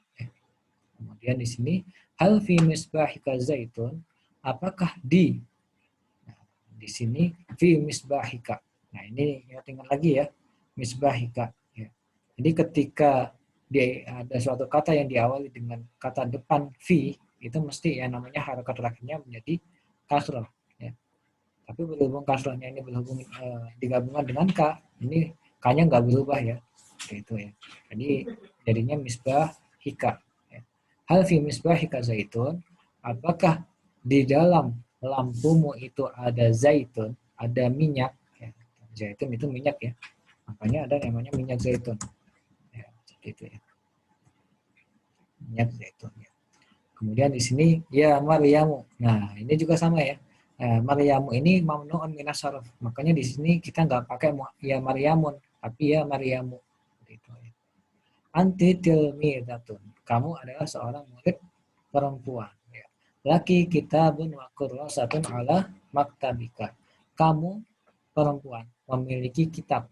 Kemudian di sini hal fi misbahika zaitun, apakah di sini fi misbahika. Nah ini ya tinggal lagi ya misbahika. Ya. Jadi ketika ada suatu kata yang diawali dengan kata depan fi, itu mesti ya namanya harakat terakhirnya menjadi kasroh. Ya. Tapi berhubung kasrohnya ini digabungkan dengan k, ini k-nya nggak berubah ya, itu ya. Jadi jadinya misbah hika. Ya. Hal fi misbah hika zaitun, apakah di dalam lampumu itu ada zaitun, ada minyak? Ya. Zaitun itu minyak ya, makanya ada namanya minyak zaitun. Ya, seperti itu ya. Minyak zaitun. Ya. Kemudian di sini ya Maryamu. Nah ini juga sama ya. Maryamu ini mamnu'un minas sarf. Makanya di sini kita nggak pakai ya Maryamun, tapi ya Maryamu. Gitu ya. Anti tilmidatun. Kamu adalah seorang murid perempuan. Ya. Laki kitabun wa kurrasatun ala maktabika. Kamu perempuan memiliki kitab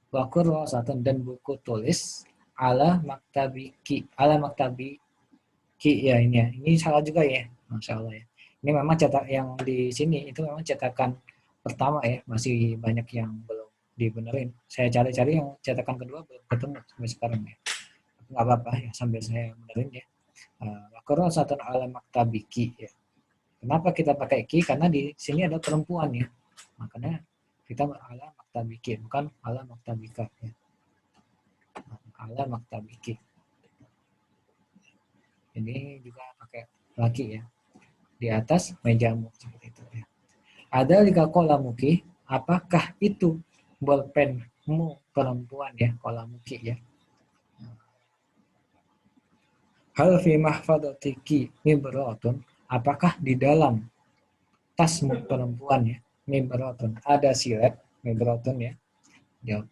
wa kurrasatun dan buku tulis ala maktabiki. Ala maktabiki ya ini ya. Ini salah juga ya. Masya Allah ya. Ini memang cetak yang di sini itu memang cetakan pertama ya, masih banyak yang belum dibenerin. Saya cari-cari yang cetakan kedua belum ketemu sampai sekarang ya. Nggak apa-apa ya sambil saya benerin ya. Wakroh satu ala maktabiki ya. Kenapa kita pakai ki? Karena di sini ada perempuan ya. Makanya kita ala maktabiki bukan ala maktabika ya. Ala maktabiki. Ini juga pakai laki ya. Di atas mejamu seperti itu ya. Ada lika kolamuki, apakah itu bolpenmu perempuan ya, kolamuki ya. Hal fi mahfadatiki mibratun, apakah di dalam tasmu perempuan ya, mibratun ada silet mibratun ya. Jawab.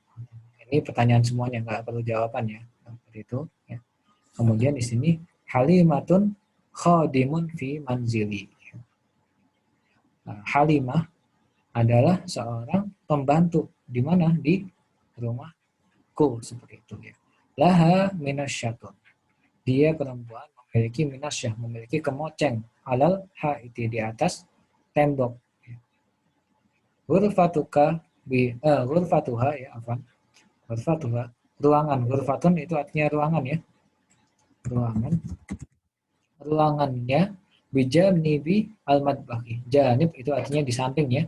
Ini pertanyaan semuanya, nggak perlu jawaban ya. Seperti itu ya. Kemudian di sini halimatun khadimun fi manzili. Halimah adalah seorang pembantu di mana di rumahku seperti itu ya. Laha minasyatun. Dia perempuan memiliki minasyah, memiliki kemoceng alal haiti di atas tembok. Ghurfatuka ghurfatuha ya afan. Ghurfatuha ruangan. Ghurfatun itu artinya ruangan ya. Ruangannya bijanibi al-madbahi. Janib itu artinya di samping ya.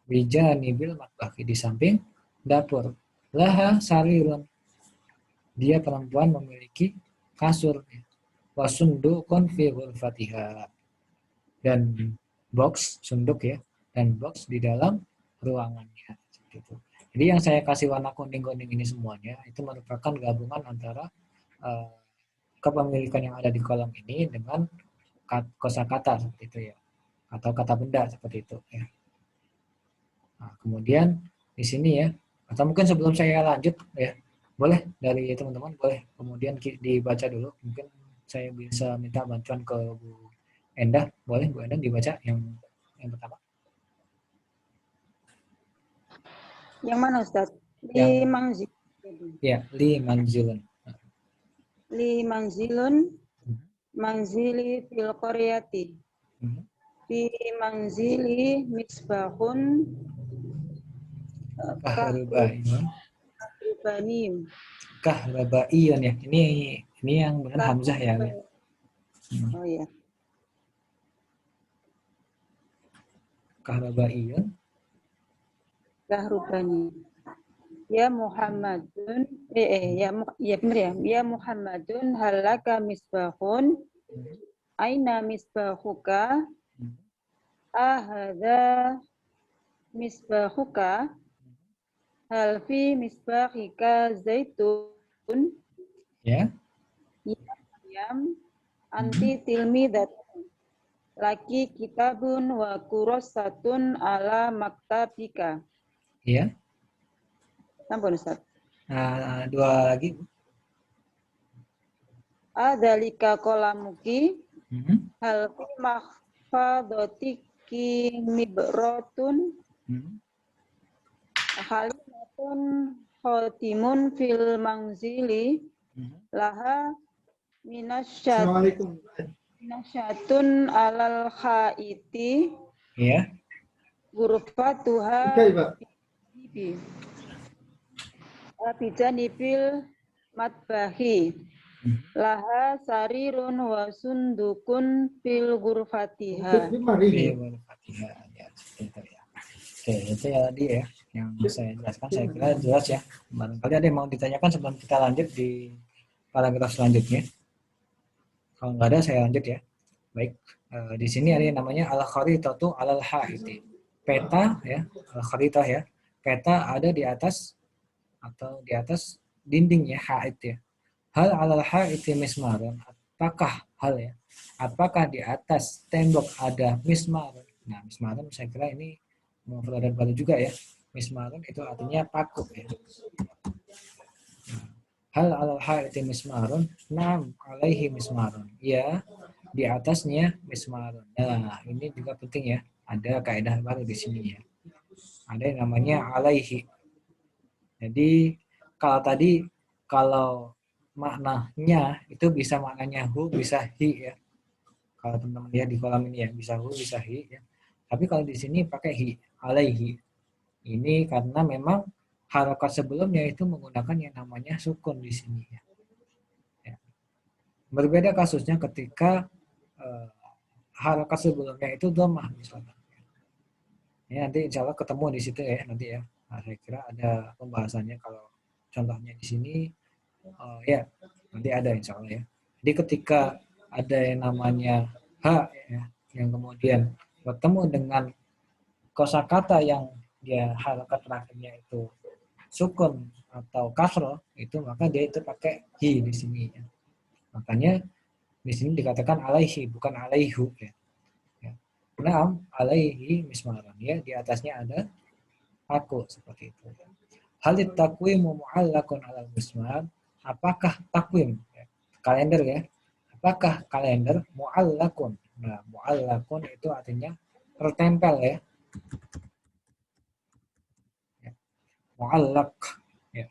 Bijanibil madbahi di samping dapur. Laha sarirun. Dia perempuan memiliki kasur. Wasundukun fi ghurfatiha. dan box sunduk ya, dan box di dalam ruangannya. Seperti itu. Jadi yang saya kasih warna kuning-kuning ini semuanya itu merupakan gabungan antara kepemilikan yang ada di kolom ini dengan kosakata seperti itu ya, atau kata benda seperti itu ya. Nah, kemudian di sini ya, atau mungkin sebelum saya lanjut ya, boleh dari teman-teman boleh kemudian dibaca dulu. Mungkin saya bisa minta bantuan ke Bu Endah, boleh Bu Endah dibaca yang pertama. Yang mana Ustaz? Yang li manzilun. Li manzilun manzili fil qaryati. Fi manzili misbahun kahrabaiyun ya. Ini yang benar hamzah ya. Oh ya. Kahrabaiyun. Kahrubani. Ya Muhammadun ya benar ya. Ya Muhammadun halaka misbahun. Aina misbahuka? Ahadza misbahuka? Hal fi misbahika zaitun? Ya. Yam anti tilmidatun. Laki kitabun wa kurasatun ala maktabika. Iya. Sampun Ustaz. Dua lagi. Adzalika qalamuki hal fi mahfadhatiki mibratun halimatun khatimun fil manzili laha minasyatun alal khaiti ya ghurfatuha bijanibil matbahi laha sarirun wa sundukun fil ghurfatiha. Oke, itu ya tadi ya yang saya jelaskan, saya kira jelas ya. Barangkali ada yang mau ditanyakan sebelum kita lanjut di paragraf selanjutnya. Kalau nggak ada saya lanjut ya. Baik, di sini ada yang namanya al-kharitatu alal haiti. Peta ya, al-kharitah ya. Peta ada di atas atau di atas dinding ya, hait ya. Hal alal haiti mismarun. Apakah hal ya? Apakah di atas tembok ada mismarun? Nah, mismarun saya kira ini mufradat baru juga ya. Mismarun itu artinya paku ya. Hal alal haiti mismarun? Naam alaihi mismarun. Ya, di atasnya mismarun. Nah, ini juga penting ya. Ada kaidah baru di sini ya. Ada yang namanya alaihi. Jadi kalau maknanya itu bisa maknanya hu, bisa hi ya. Kalau teman-teman lihat di kolam ini ya, bisa hu, bisa hi ya. Tapi kalau di sini pakai hi, alaihi. Ini karena memang harokat sebelumnya itu menggunakan yang namanya sukun di sini ya. Berbeda kasusnya ketika harokat sebelumnya itu dhammah misalnya. Ini nanti insya Allah ketemu di situ ya nanti ya. Nah, saya kira ada pembahasannya kalau contohnya di sini ya nanti ada insya Allah ya. Jadi ketika ada yang namanya ha ya, yang kemudian bertemu dengan kosakata yang dia harokat terakhirnya itu sukun atau kasroh itu maka dia itu pakai hi di sini ya. Makanya di sini dikatakan alaihi bukan alaihu ya. Naam alaihi mismaran ya, di atasnya ada aku seperti itu. Halit takwimu mu'allakun alal mismar, apakah takwim ya, kalender ya? Apakah kalender mu'allakun? Nah, mu'allakun itu artinya tertempel ya. Mu'allak ya.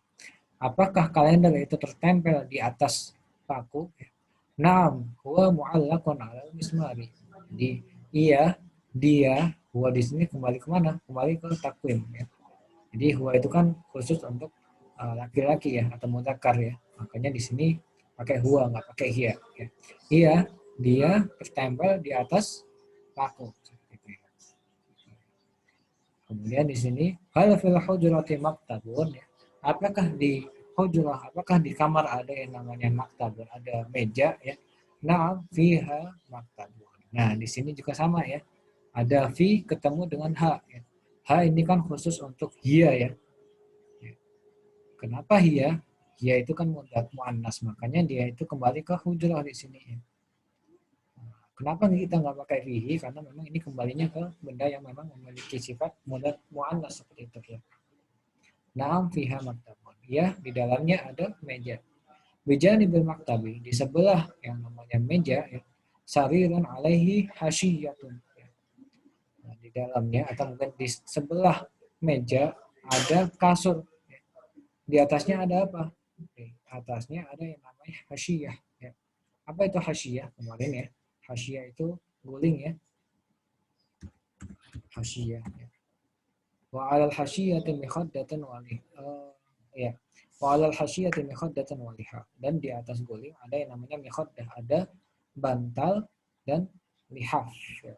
Apakah kalender itu tertempel di atas paku? Ya. Naam, huwa mu'allakun alal mismari. Jadi iya, dia, huwa di sini kembali kemana? Kembali ke takwim ya. Jadi huwa itu kan khusus untuk laki-laki ya atau mudzakkar ya. Makanya di sini pakai huwa nggak pakai hiya ya. Iya, dia tertempel di atas paku. Kemudian di sini hal fil hujrati maktabun ya. Apakah di hujrah, apakah di kamar ada yang namanya maktabun, ada meja ya. Na'am fiha maktabun. Nah, di sini juga sama ya. Ada fi ketemu dengan ha. Ya. Ha ini kan khusus untuk hiya ya. Ya. Kenapa hiya? Hiya itu kan mudhaf muannas, makanya dia itu kembali ke hujrah di sini. Ya. Kenapa kita nggak pakai fihi? Karena memang ini kembalinya ke benda yang memang memiliki sifat mudhaf muannas seperti itu ya. Naam fiha maktabun. Ya, di dalamnya ada meja. Bijanibil maktabi, di sebelah yang namanya meja ya. Sarirun alaihi hasyiyatun. Ya. Nah, di dalamnya atau mungkin di sebelah meja ada kasur. Ya. Di atasnya ada apa? Di atasnya ada yang namanya hasyiyah. Ya. Apa itu hasyiyah? Kemarin ya. Hasyiyah itu guling ya. Hasyiyah. Ya. Wa alal hasyiyati mikhaddatun walih. Ya. Wa alal hasyiyati mikhaddatun waliha. Dan di atas guling ada yang namanya mikhaddah, ada bantal dan lihaf. Ya.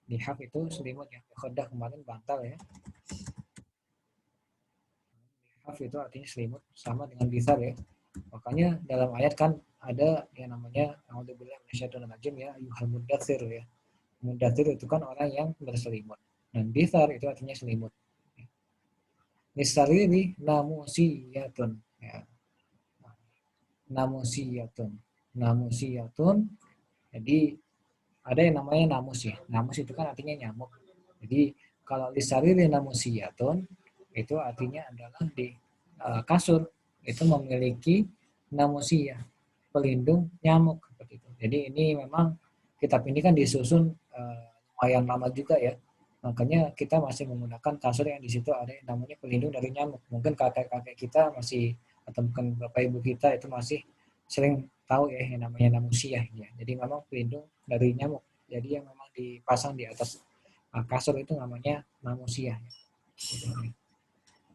Lihaf itu selimut ya. Mikhaddah kemarin bantal ya. Lihaf itu artinya selimut, sama dengan bizar ya. Makanya dalam ayat kan ada yang namanya a'udzubillahi minasyaitonir rajim ya, ayyuhal muddatsir ya. Muddatsir itu kan orang yang berselimut. Dan bizar itu artinya selimut. Nisariri namusiyatun ya. Namusiyatun. Namusiyatun. Jadi ada yang namanya namus ya. Namus itu kan artinya nyamuk. Jadi kalau lisariri namusiyatun itu artinya adalah di kasur itu memiliki namusiyah, pelindung nyamuk seperti itu. Jadi ini memang kitab ini kan disusun lumayan lama juga ya. Makanya kita masih menggunakan kasur yang di situ ada yang namanya pelindung dari nyamuk. Mungkin kakek-kakek kita masih atau mungkin bapak ibu kita itu masih sering tahu ya yang namanya namusiah ya. Jadi memang pelindung dari nyamuk. Jadi yang memang dipasang di atas kasur itu namanya namusiah.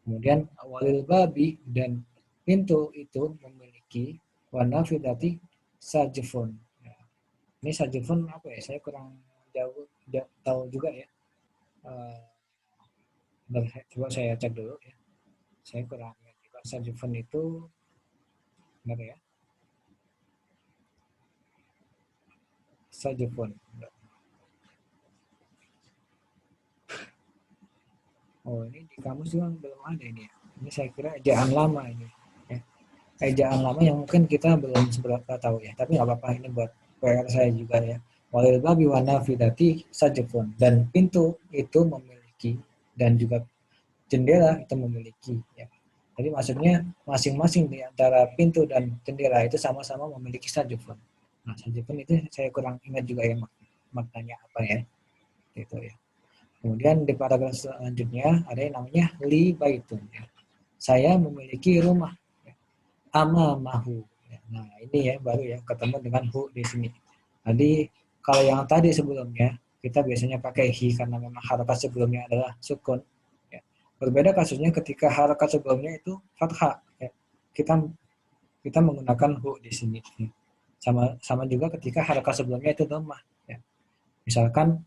Kemudian walil babi dan pintu itu memiliki warna fidati sajfun. Ya. Ini sajfun apa ya? Saya kurang tahu juga ya. Coba saya cek dulu ya. Saya kurang ingat juga. Sajfun itu benar ya. Sajfun. Oh ini di kamus juga belum ada ini ya. Ini saya kira ejaan lama ini. Ya. Ejaan lama yang mungkin kita belum seberapa tahu ya. Tapi nggak apa-apa ini buat PR saya juga ya. Walil babi wa nafidati sajfun. Dan pintu itu memiliki dan juga jendela itu memiliki ya. Jadi maksudnya masing-masing di antara pintu dan jendela itu sama-sama memiliki sajfun. Nah, sajfun itu saya kurang ingat juga ya maknanya apa ya. Gitu ya. Kemudian di paragraf selanjutnya ada yang namanya li baitun. Ya. Saya memiliki rumah. Ya. Amamahu. Ya. Nah ini ya baru ya ketemu dengan hu di sini. Jadi kalau yang tadi sebelumnya kita biasanya pakai hi karena memang harakat sebelumnya adalah sukun. Ya. Berbeda kasusnya ketika harakat sebelumnya itu fathah. Ya. Kita menggunakan hu di sini. Ya. Sama juga ketika harakat sebelumnya itu dhammah. Ya. Misalkan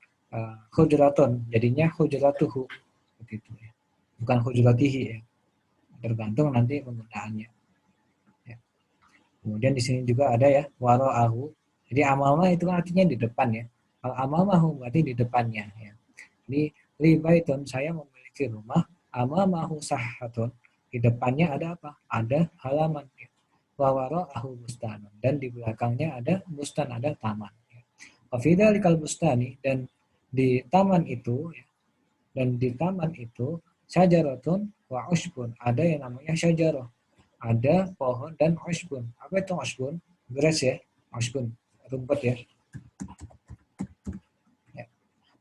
hujratun jadinya hujratuhu begitu ya. Bukan hujratihi ya. Tergantung nanti penggunaannya. Ya. Kemudian di sini juga ada ya wara'ahu. Jadi amama itu kan artinya di depan ya. Kalau amamahu berarti di depannya ya. Jadi li baitun saya memiliki rumah, amamahu sahhatun. Di depannya ada apa? Ada halaman ya. Wa wara'ahu bustanun dan di belakangnya ada bustan, ada taman ya. Wa fi dzalikal bustani dan di taman itu dan di taman itu syajaratun wa usbun ada yang namanya syajarah ada pohon dan usbun. Apa itu usbun? Grass ya, usbun rumput ya.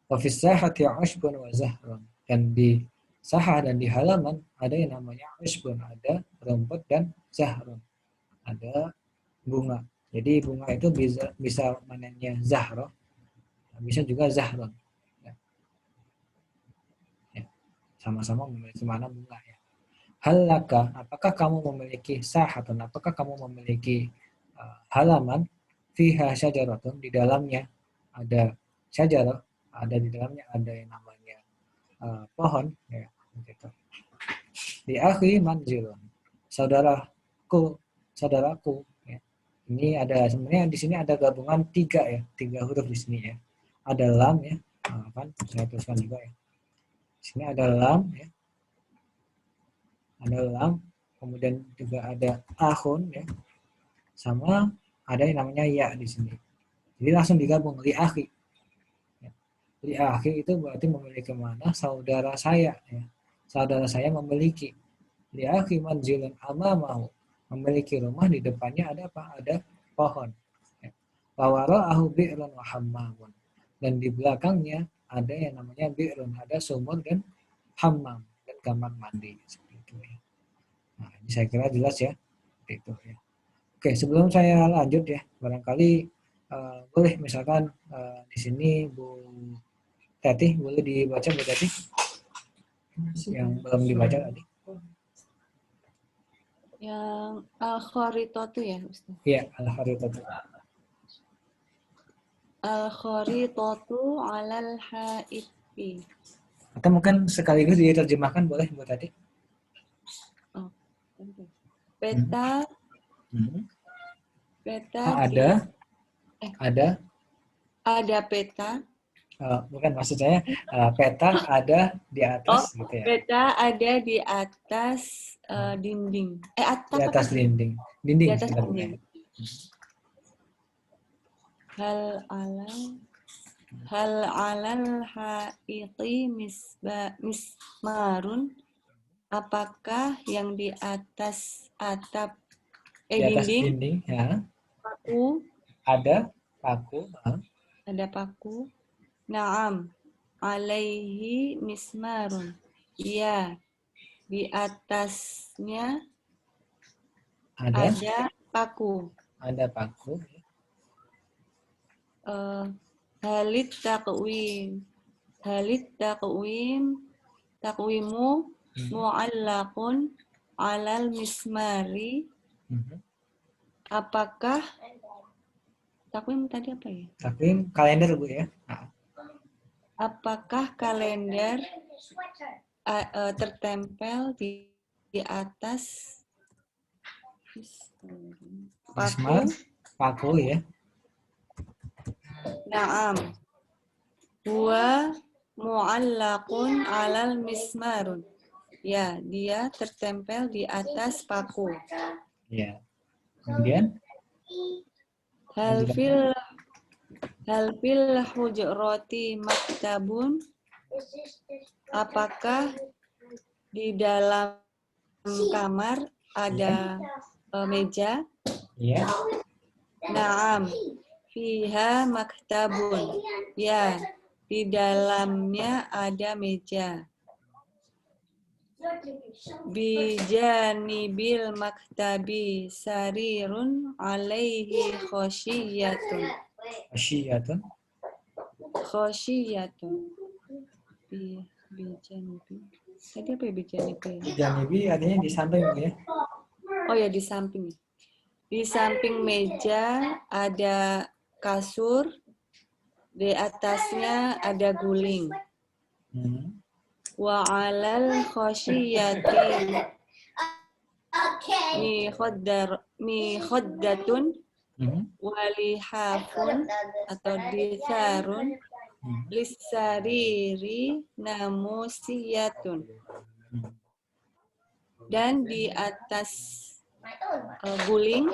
Wa fis sahati usbun wa zahrun dan di sahah dan di halaman ada yang namanya usbun, ada rumput dan zahrun, ada bunga. Jadi bunga itu bisa mananya zahrah, bisa juga zahrun. Sama-sama memiliki mana bunga ya. Halaka, apakah kamu memiliki sahatun, apakah kamu memiliki halaman fiha syajaratun, di dalamnya ada syajarah, ada di dalamnya ada yang namanya pohon ya gitu. Di akhi manzilun, saudaraku ya. Ini ada sebenarnya di sini ada gabungan tiga huruf di sini ya. ada lam ya. Nah, kan saya tuliskan juga ya. Di sini ada lam ya. Ada lam, kemudian juga ada akhun ya. Sama ada yang namanya ya di sini. Jadi langsung digabung li akhi. Ya. Li akhi itu berarti memiliki mana saudara saya ya. Saudara saya memiliki. Li akhi manzilun amamahu. Memiliki rumah di depannya ada apa? Ada pohon. Ya. Wa wara'ahu bi'run wa hammamun. Dan di belakangnya ada yang namanya bi'run, ada sumur dan hammam dan kamar mandi seperti itu ya. Nah, ini saya kira jelas ya. Seperti itu ya. Oke, sebelum saya lanjut ya, barangkali boleh misalkan di sini Bu Tati boleh dibaca Bu Tati yang belum dibaca tadi. Yang al-kharitatu ya, Ustaz. Iya, al-kharitatu. Al-kharitatu 'alal haiti. Atau mungkin sekaligus diterjemahkan boleh Bu Tati. Oh, peta Hmm. peta Ada peta. bukan maksud saya peta ada di atas gitu ya. Peta ada di atas dinding. Di atas dinding. Di Dinding atas sebenarnya. dinding. Hal alal haiti mismarun. Apakah yang di atas atap Di atas dinding dinding ya. paku? Ada paku. Ada paku. Naam. Alaihi mismarun. Iya. Di atasnya Ada paku. ada paku. Halit takwimu mu'allaqun alal mismari. Apakah takwim tadi apa ya? Takwim kalender Bu ya. Nah, Apakah kalender tertempel di atas mismar, paku ya. Naam. Huwa mu'allaqun alal mismarun. Ya, dia tertempel di atas paku. Ya. Kemudian Hal fil hujrati maktabun. Apakah di dalam kamar ada meja? ya. Naam. Fiha maktabun. Ya, di dalamnya ada meja. Bijanibil maktabi sarirun alaihi khosyiyatun. Asyiyatun. Bijanibi. Tadi apa ya bijanibi? Janibi artinya di samping Bu ya. Oh ya, di samping. Di samping meja ada kasur, di atasnya ada guling. Wa 'alal khosyiyati mikhaddatun walihafun atau ditharun lisariri namusiyatun. Dan di atas guling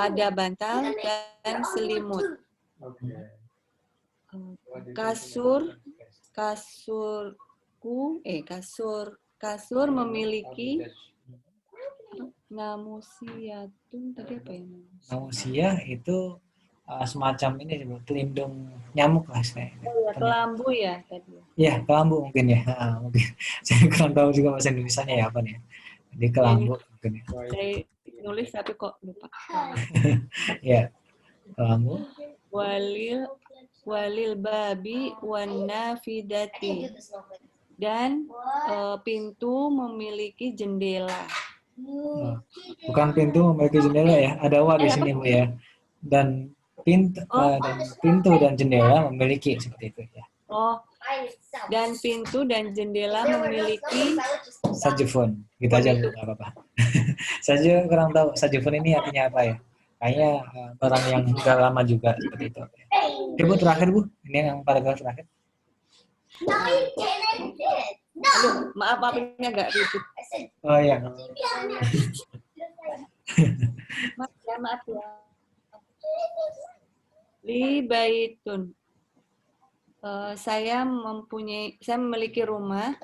ada bantal dan selimut. Kasur memiliki namusiyatun tadi apa ya? Namusia itu semacam ini pelindung nyamuk lah saya. Oh ya, kelambu ya tadi. Ya, kelambu mungkin ya. Mungkin saya kurang tahu juga bahasa Indonesianya ya apa nih. Jadi kelambu mungkin ya. Saya nulis tapi kok lupa. Ya, kelambu. Walil babi wan nafidati. Dan pintu memiliki jendela. Bukan pintu memiliki jendela ya. Ada wa di sini Bu ya. Dan pintu dan jendela memiliki seperti itu ya. Oh, dan pintu dan jendela memiliki sajufun. Gitu aja Bu, nggak apa-apa. Saya kurang tahu sajufun ini artinya apa ya. Kayaknya barang yang sudah lama juga seperti itu. Coba terakhir Bu, ini yang paragraf terakhir. Aduh, maaf ini agak ribet. Oh iya. Maaf ya. Li baitun. Saya memiliki rumah.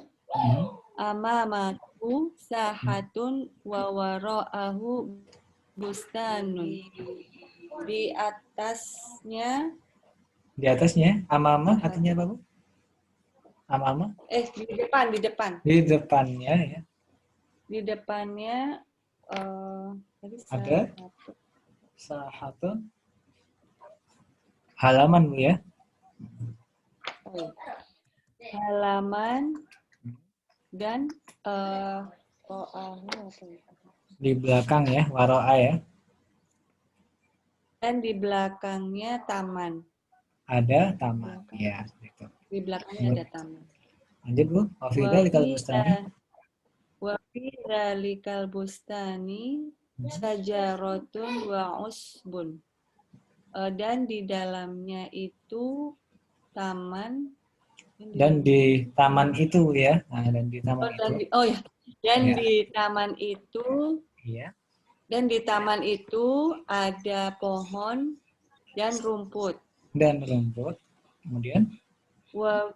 Amamaku sahatun wa wara'ahu bustanun. Di atasnya amama artinya apa Bu? Amama? di depan. Di depannya ya. Di depannya tadi Ada sahatun halaman Bu ya. Halaman dan di belakang ya, waro'a ya. Dan di belakangnya taman. Ada taman ya, gitu. Di belakangnya ada taman. Lanjut Bu, Wa fi dzalikal bustani syajaratun wa usbun. Dan di dalamnya itu taman. Dan di taman itu ya. Nah, dan di taman di taman itu. Iya. Dan di taman itu ada pohon dan rumput. Kemudian Wa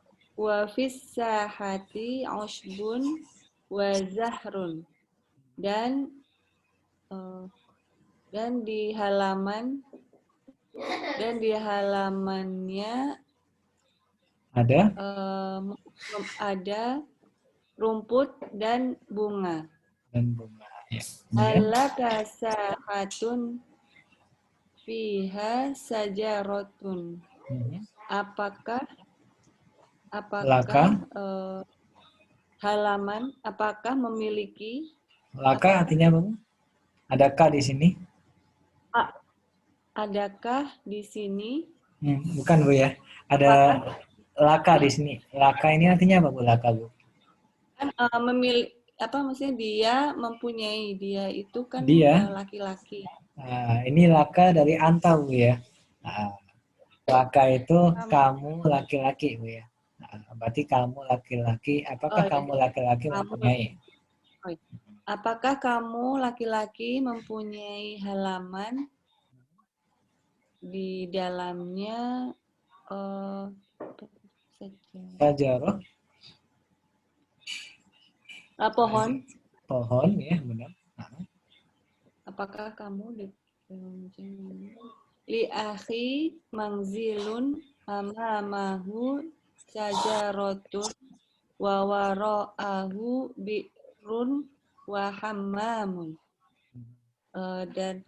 fis sahati usbun wa zahrun. Dan di halamannya ada rumput dan bunga. Ya. Alaka sahatun fiha sajaratun. Apakah halaman memiliki laka artinya apa? Adakah di sini? Adakah di sini? Bukan Bu ya. Ada laka di sini. Laka ini artinya apa Bu? Laka Bu? Kan maksudnya dia mempunyai, dia itu kan laki-laki. Ini laka dari anta Bu ya. Laka itu kamu laki-laki Bu ya. Berarti kamu laki-laki. Apakah kamu laki-laki mempunyai? Apakah kamu laki-laki mempunyai halaman di dalamnya Sajarah. Pohon. Pohon ya, benar. Apakah kamu li akhi mangzilun amamahu syajaratun wa wara'ahu bi'run wa hammamun. Dan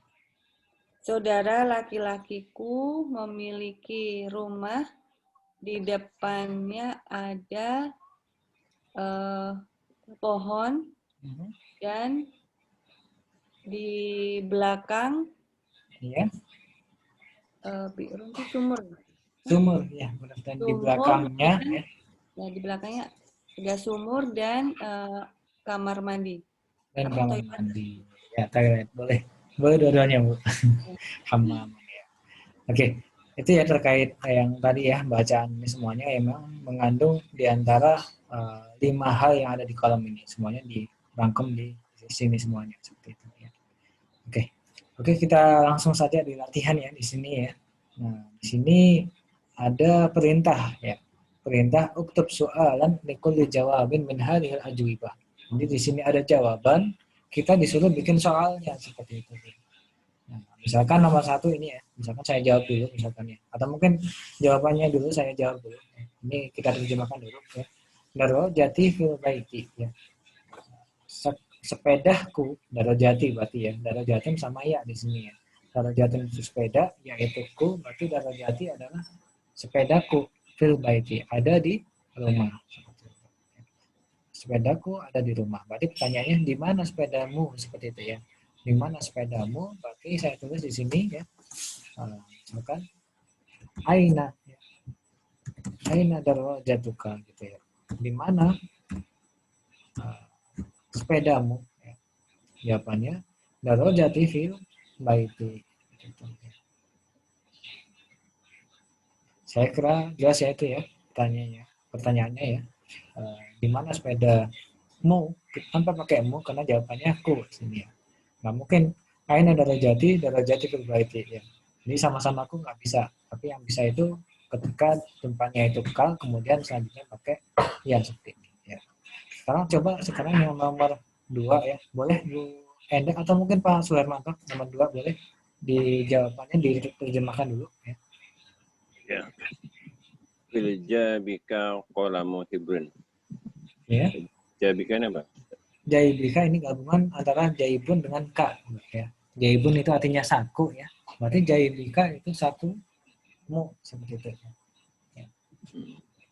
saudara laki-lakiku memiliki rumah, di depannya ada pohon dan di belakang bi'run itu sumur ya, benar. Dan di belakangnya di belakangnya ada sumur dan kamar mandi. Dan kamar mandi. Ya, toilet boleh dua-duanya Bu. Hammam ya. Oke, itu ya terkait yang tadi ya, bacaan ini semuanya memang mengandung diantara 5 hal yang ada di kolom ini, semuanya dirangkum di sini semuanya seperti itu ya. Oke, kita langsung saja di latihan ya di sini ya. Nah, di sini ada perintah ya. Perintah uktub soalan likulli jawabin min hadhil ajwibah. Jadi di sini ada jawaban, kita disuruh bikin soalnya seperti itu. Nah, misalkan nomor 1 ini ya, misalkan saya jawab dulu misalkan ya, atau mungkin jawabannya dulu saya jawab dulu. Ini kita terjemahkan dulu ya. Darajati fil baiti ya. Sepedaku, darajati berarti ya, darajatin sama ya di sini ya. Darajatin itu sepeda, yaitu ku berarti darajati adalah sepedaku fil baiti, ada di rumah. Sepedaku ada di rumah. Berarti pertanyaannya di mana sepedamu seperti itu ya. Di mana sepedamu? Berarti saya tulis di sini ya. Misalkan aina ya. Aina darajatuka gitu ya. Di mana sepedamu ya. Jawabannya darajati fil baiti gitu. Saya kira jelas ya itu ya pertanyaannya ya. Di mana sepedamu? Tanpa pakai mu karena jawabannya ku sini ya. Nggak mungkin aina darajati berbaiti ya. Jadi sama-sama aku nggak bisa. Tapi yang bisa itu ketika tempatnya itu kal, kemudian selanjutnya pakai ya seperti ini. Ya. Sekarang yang nomor 2 ya. Boleh Bu Endek atau mungkin Pak Suhermanto nomor 2 boleh dijawabannya diterjemahkan dulu ya. Ya. Filjabika qalamu hibrin. Ya. Jabika ini apa? Jaibika ini gabungan antara jaibun dengan ka ya. Jaibun itu artinya saku ya. Berarti jaibika itu satu mu seperti itu. Ya.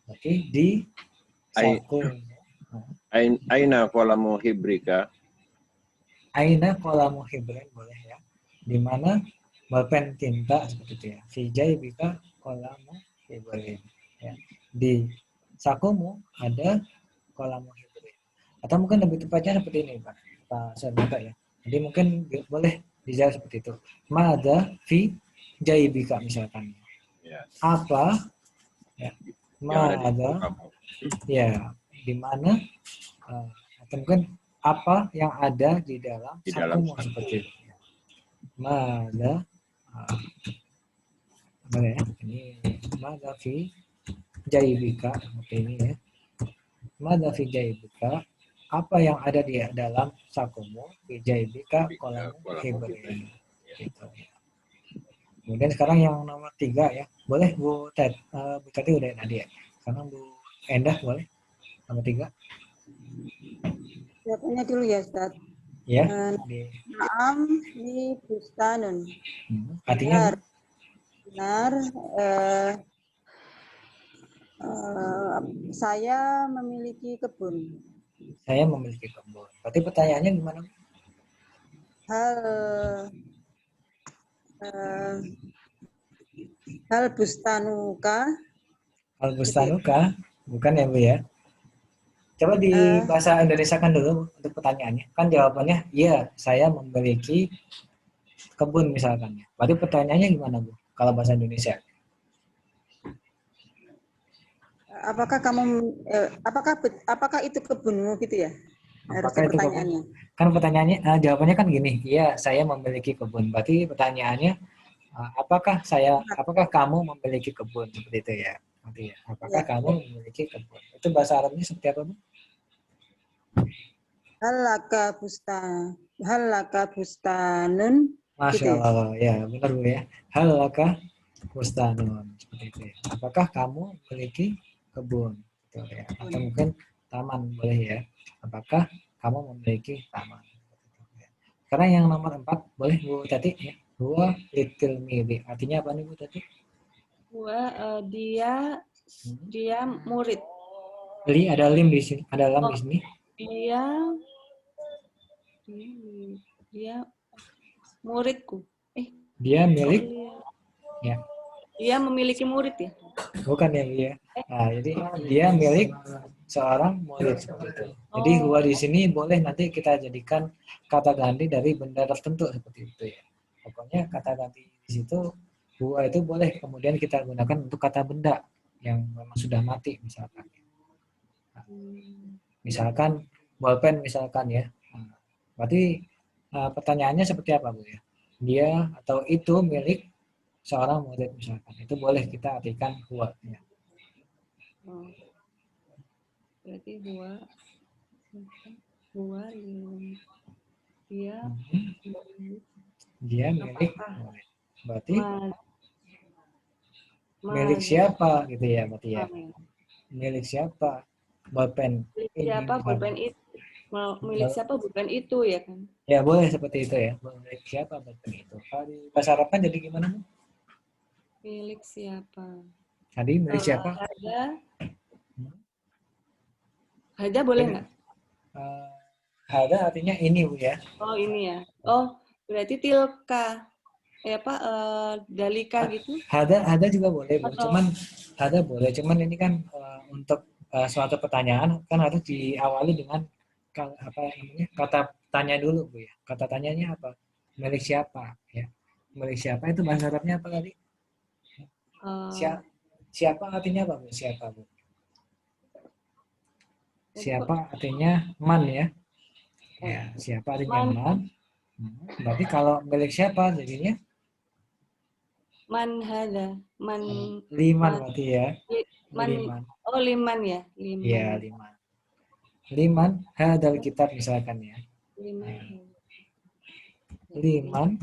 Berarti di saku. Aina qalamu hibrika. Aina kolamu hibren boleh ya. Di mana bolpen tinta seperti itu ya. Fi jaibika kolamu hibren ya. Di sakumu ada kolamu hibren. Atau mungkin lebih tepatnya seperti ini Pak Sarmata ya. Jadi mungkin boleh dijawab seperti itu. Mada fi jaibika misalkan. Ya. Apa ya. Mada ya di mana atau mungkin apa yang ada di dalam sakumu seperti itu. Mada boleh ya. Ini mada fi jaibika seperti ini ya. Mada fi jaibika apa yang ada di dalam sakumu fi jaibika kolamu hibrin gitu ya. Kemudian sekarang yang nomor 3 ya. Boleh Bu Tati udah tadi ya. Sekarang Bu Endah boleh nomor 3. Jawabannya dulu ya, Ustaz. Ya. Naam li bustanun. Artinya Benar. Saya memiliki kebun. saya memiliki kebun. Berarti pertanyaannya gimana? Hal bustanuka. Hal bustanuka bukan ya Bu ya? Coba di bahasa Indonesia kan dulu untuk pertanyaannya. Kan jawabannya iya, saya memiliki kebun misalkan ya. Berarti pertanyaannya gimana Bu? Kalau bahasa Indonesia? Apakah itu kebunmu gitu ya? Apakah itu pertanyaannya. Kan pertanyaannya jawabannya kan gini, iya saya memiliki kebun. Berarti pertanyaannya apakah kamu memiliki kebun seperti itu ya? Berarti ya, apakah kamu memiliki kebun? Itu bahasa Arabnya seperti apa Bu? Halaka bustanun. Masya Gitu ya? Allah, ya benar Bu ya. Halaka bustanun seperti itu ya. Apakah kamu memiliki kebun? Gitu ya. Atau mungkin taman boleh ya. Apakah kamu memiliki taman? Sekarang yang nomor 4 boleh Bu Tati ya. Huwa little mili. Artinya apa nih Bu Tati? Huwa dia murid. Li ada lim di sini, ada lam di sini. Dia muridku. Dia milik ya. Dia memiliki murid ya? Bukan ya Bu ya. Nah, jadi dia milik seorang murid seperti itu. Jadi huwa di sini boleh nanti kita jadikan kata ganti dari benda tertentu seperti itu ya. Pokoknya kata ganti di situ huwa itu boleh kemudian kita gunakan untuk kata benda yang memang sudah mati misalkan. Nah, misalkan bolpen misalkan ya. Nah, berarti pertanyaannya seperti apa Bu ya? Dia atau itu milik seorang murid misalkan. Itu boleh kita artikan huwa ya. Berarti huwa dia milik murid. Berarti milik siapa gitu ya berarti ya. Milik siapa bolpen milik siapa bolpen itu ya kan? Ya boleh seperti itu ya. Milik siapa bolpen itu. Kalau di bahasa Arab kan jadi gimana Bu? Milik siapa? Tadi milik siapa? Hada boleh nggak? Hada artinya ini Bu ya. Oh ini ya. Oh berarti tilka. Dalika gitu. Hada juga boleh Bu. Cuman ini kan untuk suatu pertanyaan kan harus diawali dengan kata tanya dulu Bu ya. Kata tanyanya apa? Milik siapa ya. Milik siapa itu bahasa Arabnya apa tadi? Siapa artinya apa, Bu? Siapa, Bu? Siapa artinya man ya. Ya, siapa artinya Man, man. Berarti kalau milik siapa jadinya man hada, liman man, berarti ya. man, Liman. oh liman ya, Iya, liman, liman. Liman hadal kitab misalkan ya. liman, Liman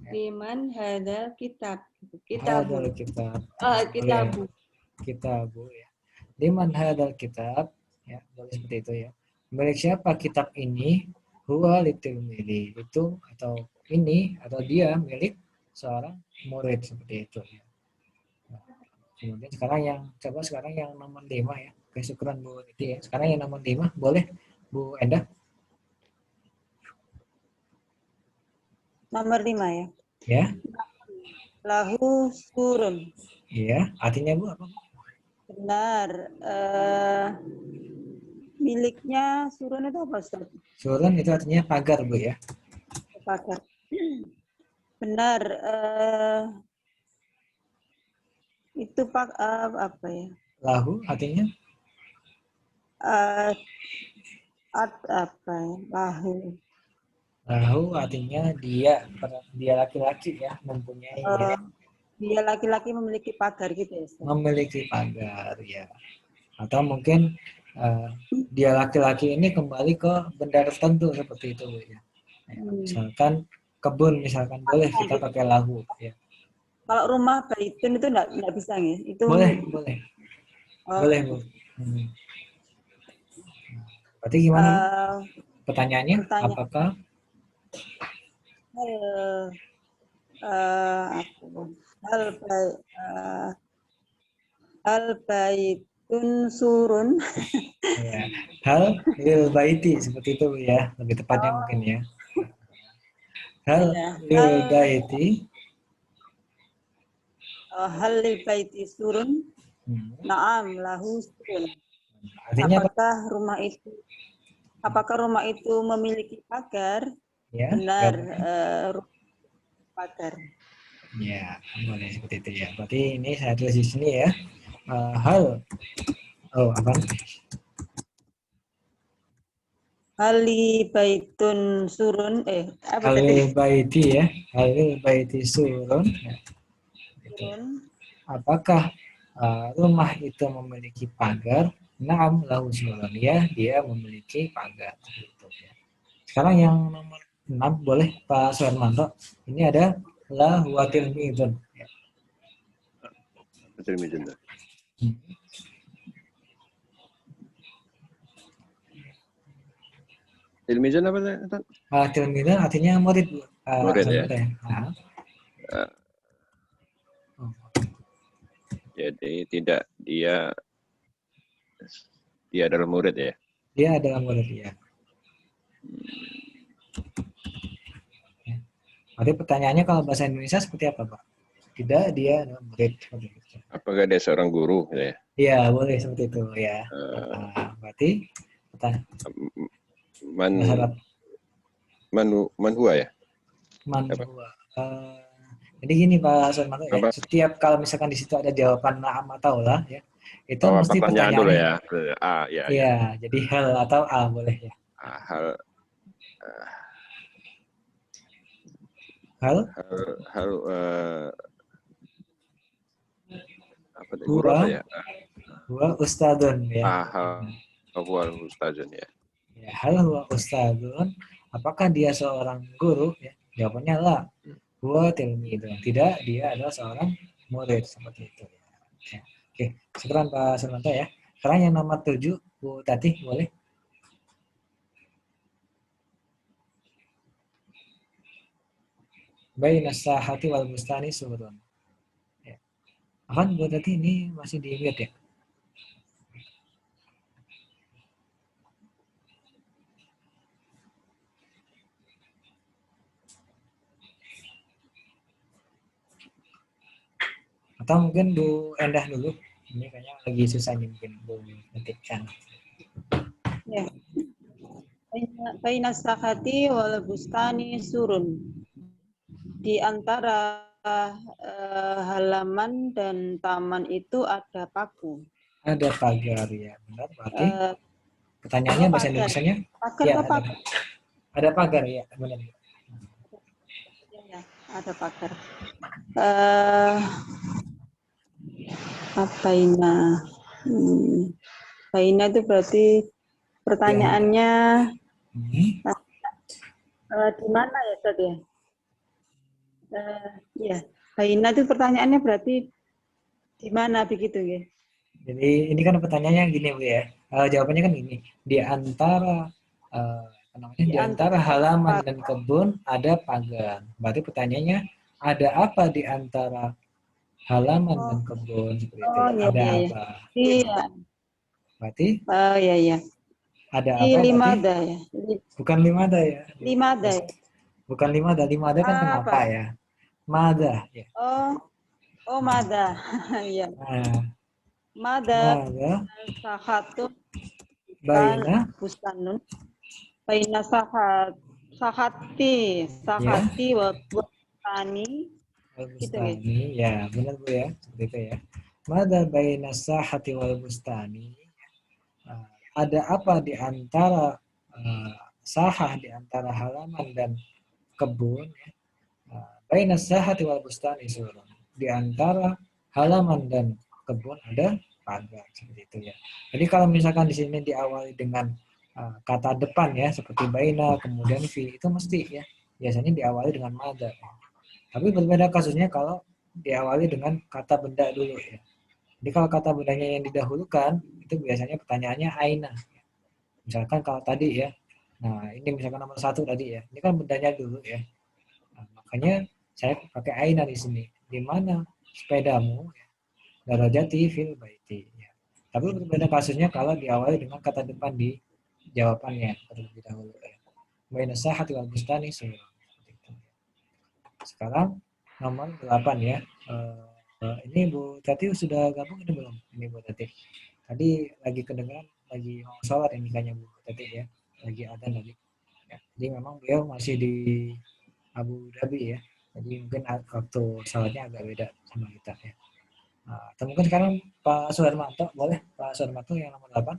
liman hada kitab, hadal kitabun, kitab. ah Boleh. kitabu, Kitabu ya. Liman hadal kitab ya, boleh seperti itu ya. Milik siapa kitab ini? Huwa litilmili. Itu atau ini atau dia milik seorang murid seperti itu ya. Nah, kemudian sekarang yang nomor 5 ya. Oke, syukuran Bu Niti ya. Sekarang yang nomor 5 boleh Bu Enda. Nomor 5 ya. Ya. Lahu surun. Iya, artinya Bu apa? Benar. Miliknya surun itu apa, Ustaz? Surun itu artinya pagar Bu ya. Pagar. Benar. Itu apa ya? Lahu artinya Apa ya? lahu artinya dia laki-laki ya, mempunyai ya. Dia laki-laki memiliki pagar gitu ya, Ustaz? Memiliki pagar ya. Atau mungkin dia laki-laki ini kembali ke benda tertentu seperti itu Bu ya. Misalkan kebun misalkan boleh kita pakai lahu ya. Kalau rumah baitun itu enggak bisa ya? Itu Boleh. Oh. Boleh Bu. Berarti gimana? Pertanyaannya apakah hal baitun surun? ya, hal lil baiti seperti itu ya, lebih tepatnya mungkin ya. Hal lil baiti hal lil baiti surun? Naam lahu surun. Artinya apakah rumah itu memiliki pagar? Ya, benar, pagar. Ya, boleh seperti itu ya. Berarti ini saya tulis di sini ya. Hal Hali baitun surun Hal baiti ya. Hal baiti surun. Ya. Surun. Apakah rumah itu memiliki pagar? Naam lahu surun ya, dia memiliki pagar. Gitu, ya. Sekarang yang nomor 6 boleh Pak Suhermanto. Ini ada la huwa tilmidun. Ya. Tilmidun. Tilmidun apa Ustaz? Tilmidun artinya murid. Murid ya. Jadi tidak dia adalah murid ya. Dia adalah murid ya. Berarti pertanyaannya kalau bahasa Indonesia seperti apa, Pak? Tidak, dia adalah murid. Apakah dia seorang guru? Ya? Iya, boleh seperti itu ya. Berarti man huwa ya? Man huwa. Jadi gini Pak Suhermanto ya. Setiap kalau misalkan di situ ada jawaban na'am atau lah ya, itu mesti pertanyaannya dulu ya. Iya, jadi hal atau a boleh ya. Hal apa guru apa ya? Huwa ustadun ya. Huwa ustadun ya. Ya, hal huwa ustadun, apakah dia seorang guru ya? Jawabannya lah. Huwa tilmidun. Tidak, dia adalah seorang murid seperti itu ya. Oke, sekarang Pak Suhermanto ya. Sekarang yang nomor 7 Bu Tati boleh. Baina sahati wal bustani surun. Ya. Afan Bu Tati ini masih di mute ya? Atau mungkin Bu Endah dulu. Ini kayaknya lagi susah nih mungkin Bu ketikkan. Ya. Baina sahati wal bustani surun. Di antara halaman dan taman itu ada paku. Ada pagar ya, benar. Berarti Eh, pertanyaannya oh, bahasa pagar. Indonesianya Pagar ya atau paku? ada pagar ya, benar. Ya, ya, ada pagar. Eh, Baina. Baina itu berarti pertanyaannya di mana ya, Ustaz ya? Ya, Baina itu pertanyaannya berarti di mana begitu ya? Jadi ini kan pertanyaannya gini Bu ya. Jawabannya kan gini, di antara apa namanya, di antara halaman dan kebun ada pagar. Berarti pertanyaannya ada apa di antara halaman dan kebun seperti itu. Oh, iya, Ada iya, iya. apa? Iya. Berarti Oh, iya, iya. ada Di apa? Berarti Limada ya. bukan limada ya. Limada ya. Bukan limada. Limada kan kenapa Apa? ya? Mada ya. Oh, Mada. Iya. Nah, Mada mada sahatun baina bustanun. Baina sahati wa bustani. Gitu ya. bustani ya, benar Bu ya, seperti itu ya. Mada baina sahati wal bustani. Ada apa di antara sahah, di antara halaman dan kebun ya. Baina sahati wal bustani surun. Di antara halaman dan kebun ada pagar seperti itu ya. Jadi kalau misalkan di sini diawali dengan kata depan ya, seperti baina kemudian fi, itu mesti ya biasanya diawali dengan mada. Tapi berbeda kasusnya kalau diawali dengan kata benda dulu ya. Jadi kalau kata bendanya yang didahulukan itu biasanya pertanyaannya aina. Misalkan kalau tadi ya, nah ini misalkan nomor 1 tadi ya, ini kan bendanya dulu ya. Nah, makanya saya pakai aina di sini. Di mana sepedamu? Ya. Darajati fil baiti. Ya. Tapi berbeda kasusnya kalau diawali dengan kata depan di jawabannya terlebih dahulu. Ya. Baina sahati wal bustani surun. Sekarang nomor 8 ya. Ini Bu Tati sudah gabung ini belum? Ini Bu Tati. Tadi lagi kedengaran, lagi mau sholat ini kayaknya Bu Tati ya. Lagi adzan tadi. Ya, jadi memang beliau masih di Abu Dhabi ya. Jadi mungkin waktu sholatnya agak beda sama kita ya. Nah, atau mungkin sekarang Pak Suharmanto, boleh Pak Suharmanto yang nomor 8.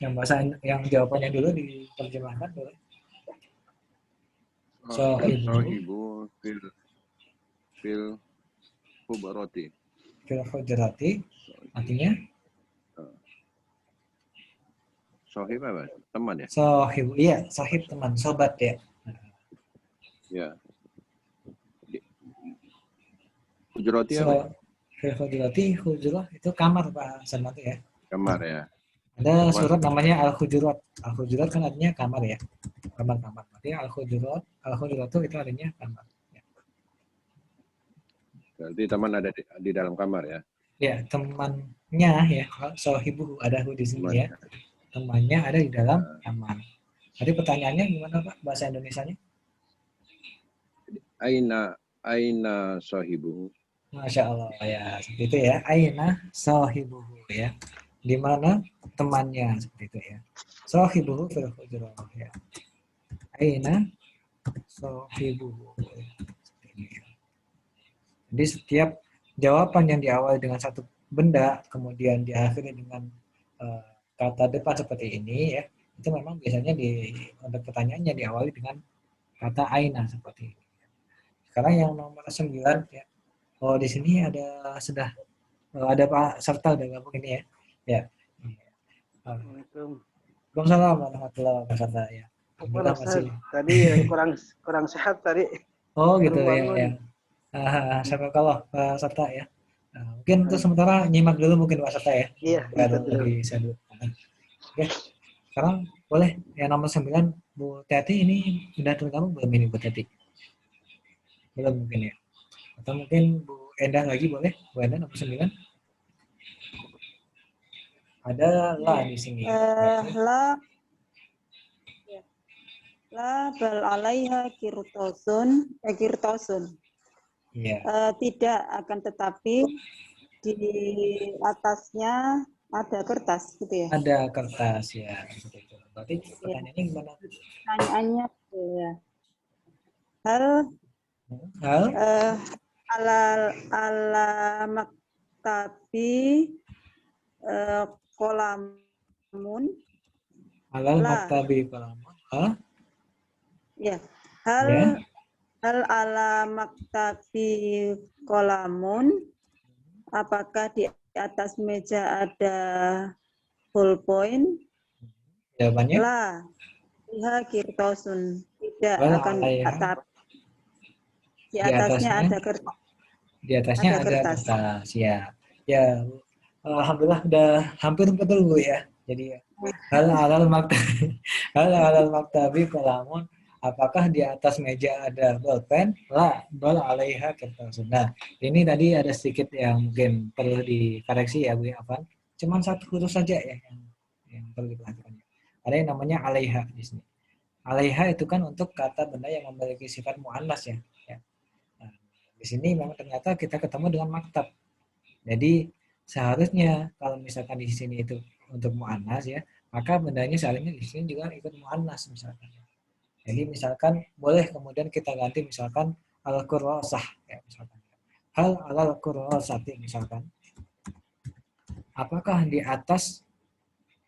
Yang bahasa yang jawabannya dulu diterjemahkan boleh. Sohibu fil hubaroti. Fil hujrati artinya Sohib apa? Teman ya? sohib, iya, sohib teman, sobat ya. Ya. Hujroti apa? Fil hujrati, hujrah itu kamar Pak Suharmanto ya. Kamar ya. Ada surat namanya Al-Hujurat. Al-Hujurat kan artinya kamar ya. Kamar-kamar. Berarti Al-Hujurat itu artinya kamar. Ya. Berarti teman ada di dalam kamar ya? Ya, temannya ya. Sohibu ada hu di sini ya. Temannya ada di dalam kamar. Jadi pertanyaannya gimana Pak bahasa Indonesianya? Aina sohibu. Masya Allah ya. Seperti itu ya. Aina sohibu ya. Di mana temannya seperti itu ya. Sohibuhu fil hujurat ya. Aina sohibuhu. Ya. Jadi setiap jawaban yang diawali dengan satu benda kemudian diakhiri dengan kata depan seperti ini ya, itu memang biasanya untuk pertanyaannya diawali dengan kata aina seperti ini. Sekarang yang nomor 9 ya. Oh di sini ada Pak Serta udah gabung ini ya. Ya. Waalaikumsalam warahmatullahi wabarakatuh ya. Masih. Tadi kurang sehat tadi. Oh gitu ya. Sampai kalau Pak Serta ya. Mungkin untuk sementara nyimak dulu mungkin Pak Serta ya. Iya. Lagi saya dulu. Oke. Sekarang boleh yang nomor 9 Bu Tati ini sudah tergabung belum ini Bu Tati? Belum mungkin ya. Atau mungkin Bu Endah lagi boleh? Bu Endah nomor 9. Ada la di sini. La bal alaiha kirtosun. Iya. Tidak, akan tetapi di atasnya ada kertas gitu ya. Ada kertas ya. Berarti pertanyaannya gimana? Pertanyaannya ya. Hal Hal ala ala maktabi kolamun alal la maktabi kalamun. Hal ya hal ya. hal ala maktabi kolamun, apakah di atas meja ada ballpoint? Jawabannya La liha kirtosun, tidak wal akan alaiha. atap. Di Di atasnya atasnya ada kertas. di atasnya Ada ada kertas. kertas ya. Ya, alhamdulillah udah hampir betul Bu ya. Jadi hal alal maktabi hal alal maktabi kalamun, apakah di atas meja ada bolpen? La, bal alaiha kertas. Nah, ini tadi ada sedikit yang mungkin perlu dikoreksi ya Bu Afan. Cuman satu huruf saja ya yang perlu diperhatikan. Ada yang namanya alaiha di sini. Alaiha itu kan untuk kata benda yang memiliki sifat muannas ya. Ya. Nah, di sini memang ternyata kita ketemu dengan maktab. Jadi seharusnya kalau misalkan di sini itu untuk muannas ya, maka bendanya seharusnya di sini juga ikut muannas misalkan. Jadi misalkan boleh kemudian kita ganti misalkan al-kurrasah ya misalkan. Hal alal kurrasati misalkan. Apakah di atas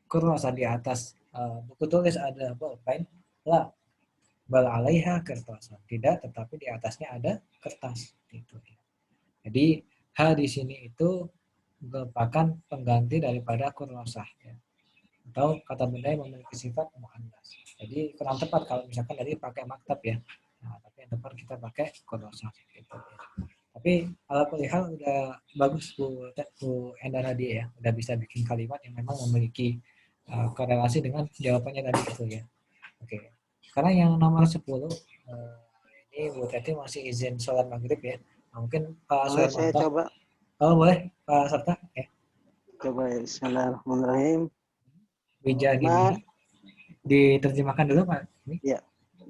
kurrasah, di atas buku tulis ada bolpen? La, bal alaiha kertas. Tidak, tetapi di atasnya ada kertas gitu. Jadi hal di sini itu merupakan pengganti daripada kurrasah ya. Atau kata benda yang memiliki sifat muannas. Jadi kurang tepat kalau misalkan tadi pakai maktab ya. Nah, tapi yang tepat kita pakai kurrasah gitu. Tapi ala kulli hal udah bagus Bu Endara dia ya. Udah bisa bikin kalimat yang memang memiliki korelasi dengan jawabannya tadi itu ya. Oke. Sekarang yang nomor 10 ini Bu Teti masih izin sholat maghrib ya. Nah, mungkin Pak Boleh saya Suhermanto. coba? Oh boleh Pak Sarta ya. Coba ya. Bismillahirrahmanirrahim. Bija Ma, gini. Diterjemahkan dulu Pak. Ini ya.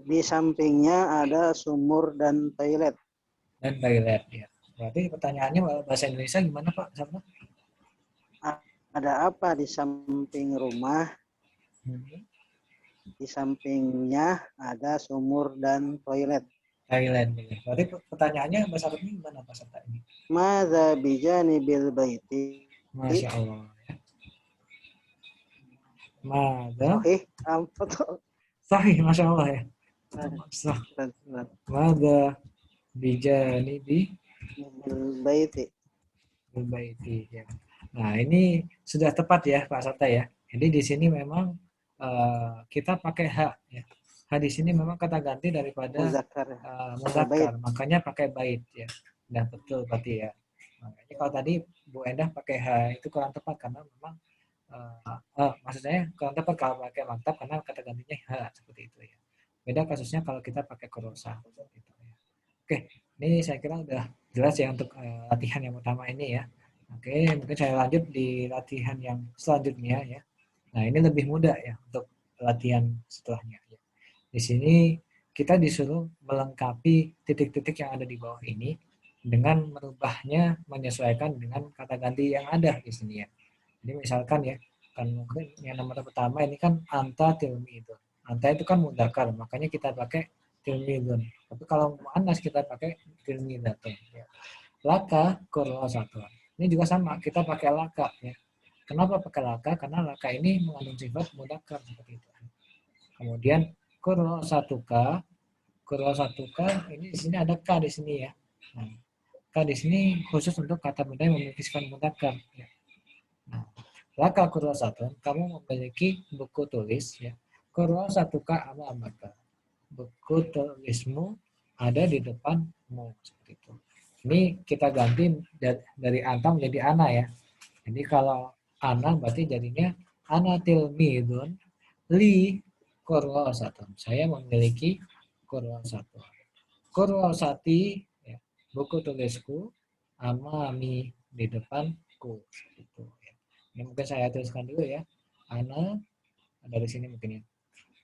Di sampingnya ada sumur dan toilet. dan toilet ya. Berarti pertanyaannya bahasa Indonesia gimana Pak Sarta? Ada apa di samping rumah? Di sampingnya ada sumur dan toilet. Thailand. Ya. Berarti pertanyaannya bahasa Arabnya gimana Pak Sarta ini? Madza bijanibil baiti? Masya Allah. Ya. Mada? Sahih. Apa tuh? Sahih, Masya Allah ya. Sah. Mada bijani bi Bil baiti. baiti ya. Nah ini sudah tepat ya Pak Sarta ya. Jadi di sini memang kita pakai hak ya. Hak di sini memang kata ganti daripada Muzakkar. muzakkar, makanya pakai bait ya. Nah betul berarti ya. Makanya kalau tadi Bu Endah pakai H itu kurang tepat karena memang maksud saya kurang tepat kalau pakai maktab karena kata gantinya H seperti itu ya. Beda kasusnya kalau kita pakai kurosa gitu ya. Oke, ini saya kira udah jelas ya untuk latihan yang pertama ini ya. Oke, mungkin saya lanjut di latihan yang selanjutnya ya. Nah, ini lebih mudah ya untuk latihan setelahnya. Ya. Di sini kita disuruh melengkapi titik-titik yang ada di bawah ini dengan merubahnya menyesuaikan dengan kata ganti yang ada di sini ya. Jadi misalkan ya, kan mungkin yang nomor pertama ini kan anta tilmidun. Anta itu kan mudzakkar, makanya kita pakai tilmidun. Tapi kalau muannas kita pakai tilmidatun. Ya. Laka kurrasatun. Ini juga sama, kita pakai laka ya. Kenapa pakai laka? Karena laka ini mengandung sifat mudzakkar seperti itu. Kemudian kurrasatuka ini di sini ada k di sini ya. Nah, k di sini khusus untuk kata benda yang memiliki sifat mudzakkar ya. Nah, laka kurrasatun, kamu memiliki buku tulis ya. Kurrasatuka amamaka. Buku tulismu ada di depanmu seperti itu. Ini kita ganti dari anta menjadi ana ya. Jadi kalau ana berarti jadinya ana tilmidun li kurrasatun. Saya memiliki kurrasatun. Kurrasati ya, buku tulisku amami di depanku gitu ya. Ini mungkin saya tuliskan dulu ya. Ana dari sini mungkin ya.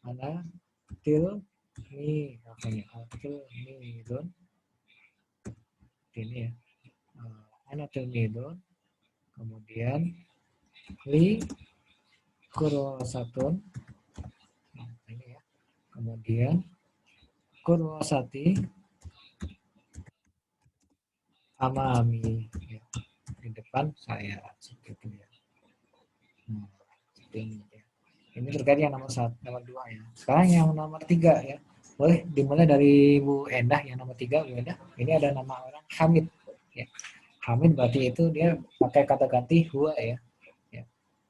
Ana til mi makanya til midun ini ya. Ana til midun kemudian li kurrasatun nah, ini ya. Kemudian kurrasati amami, ya. Di depan saya, seperti itu ya. Seperti ini ya. Ini terkait yang nomor 2 ya. Sekarang yang nomor 3 ya. Boleh dimulai dari Bu Endah yang nomor 3, Bu Endah. Ini ada nama orang Hamid ya. Hamid berarti itu dia pakai kata ganti huwa ya.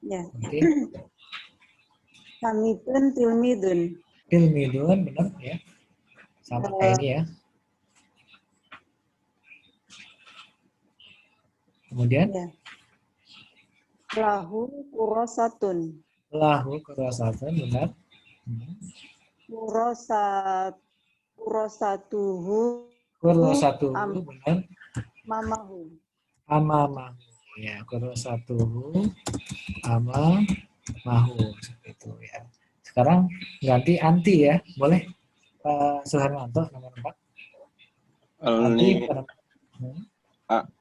Ya. Berarti Hamidun tilmidun. tilmidun benar ya. Sama kayak ini ya. Kemudian Ya. Lahu kurosatun. lahu kurosatun benar. Kurosatuhu Kurosatuhu benar. mamahu. Amamahu ya. Kurosatuhu amamahu seperti itu ya. Sekarang ganti anti ya. Boleh Pak Suharmanto nomor 4. Anti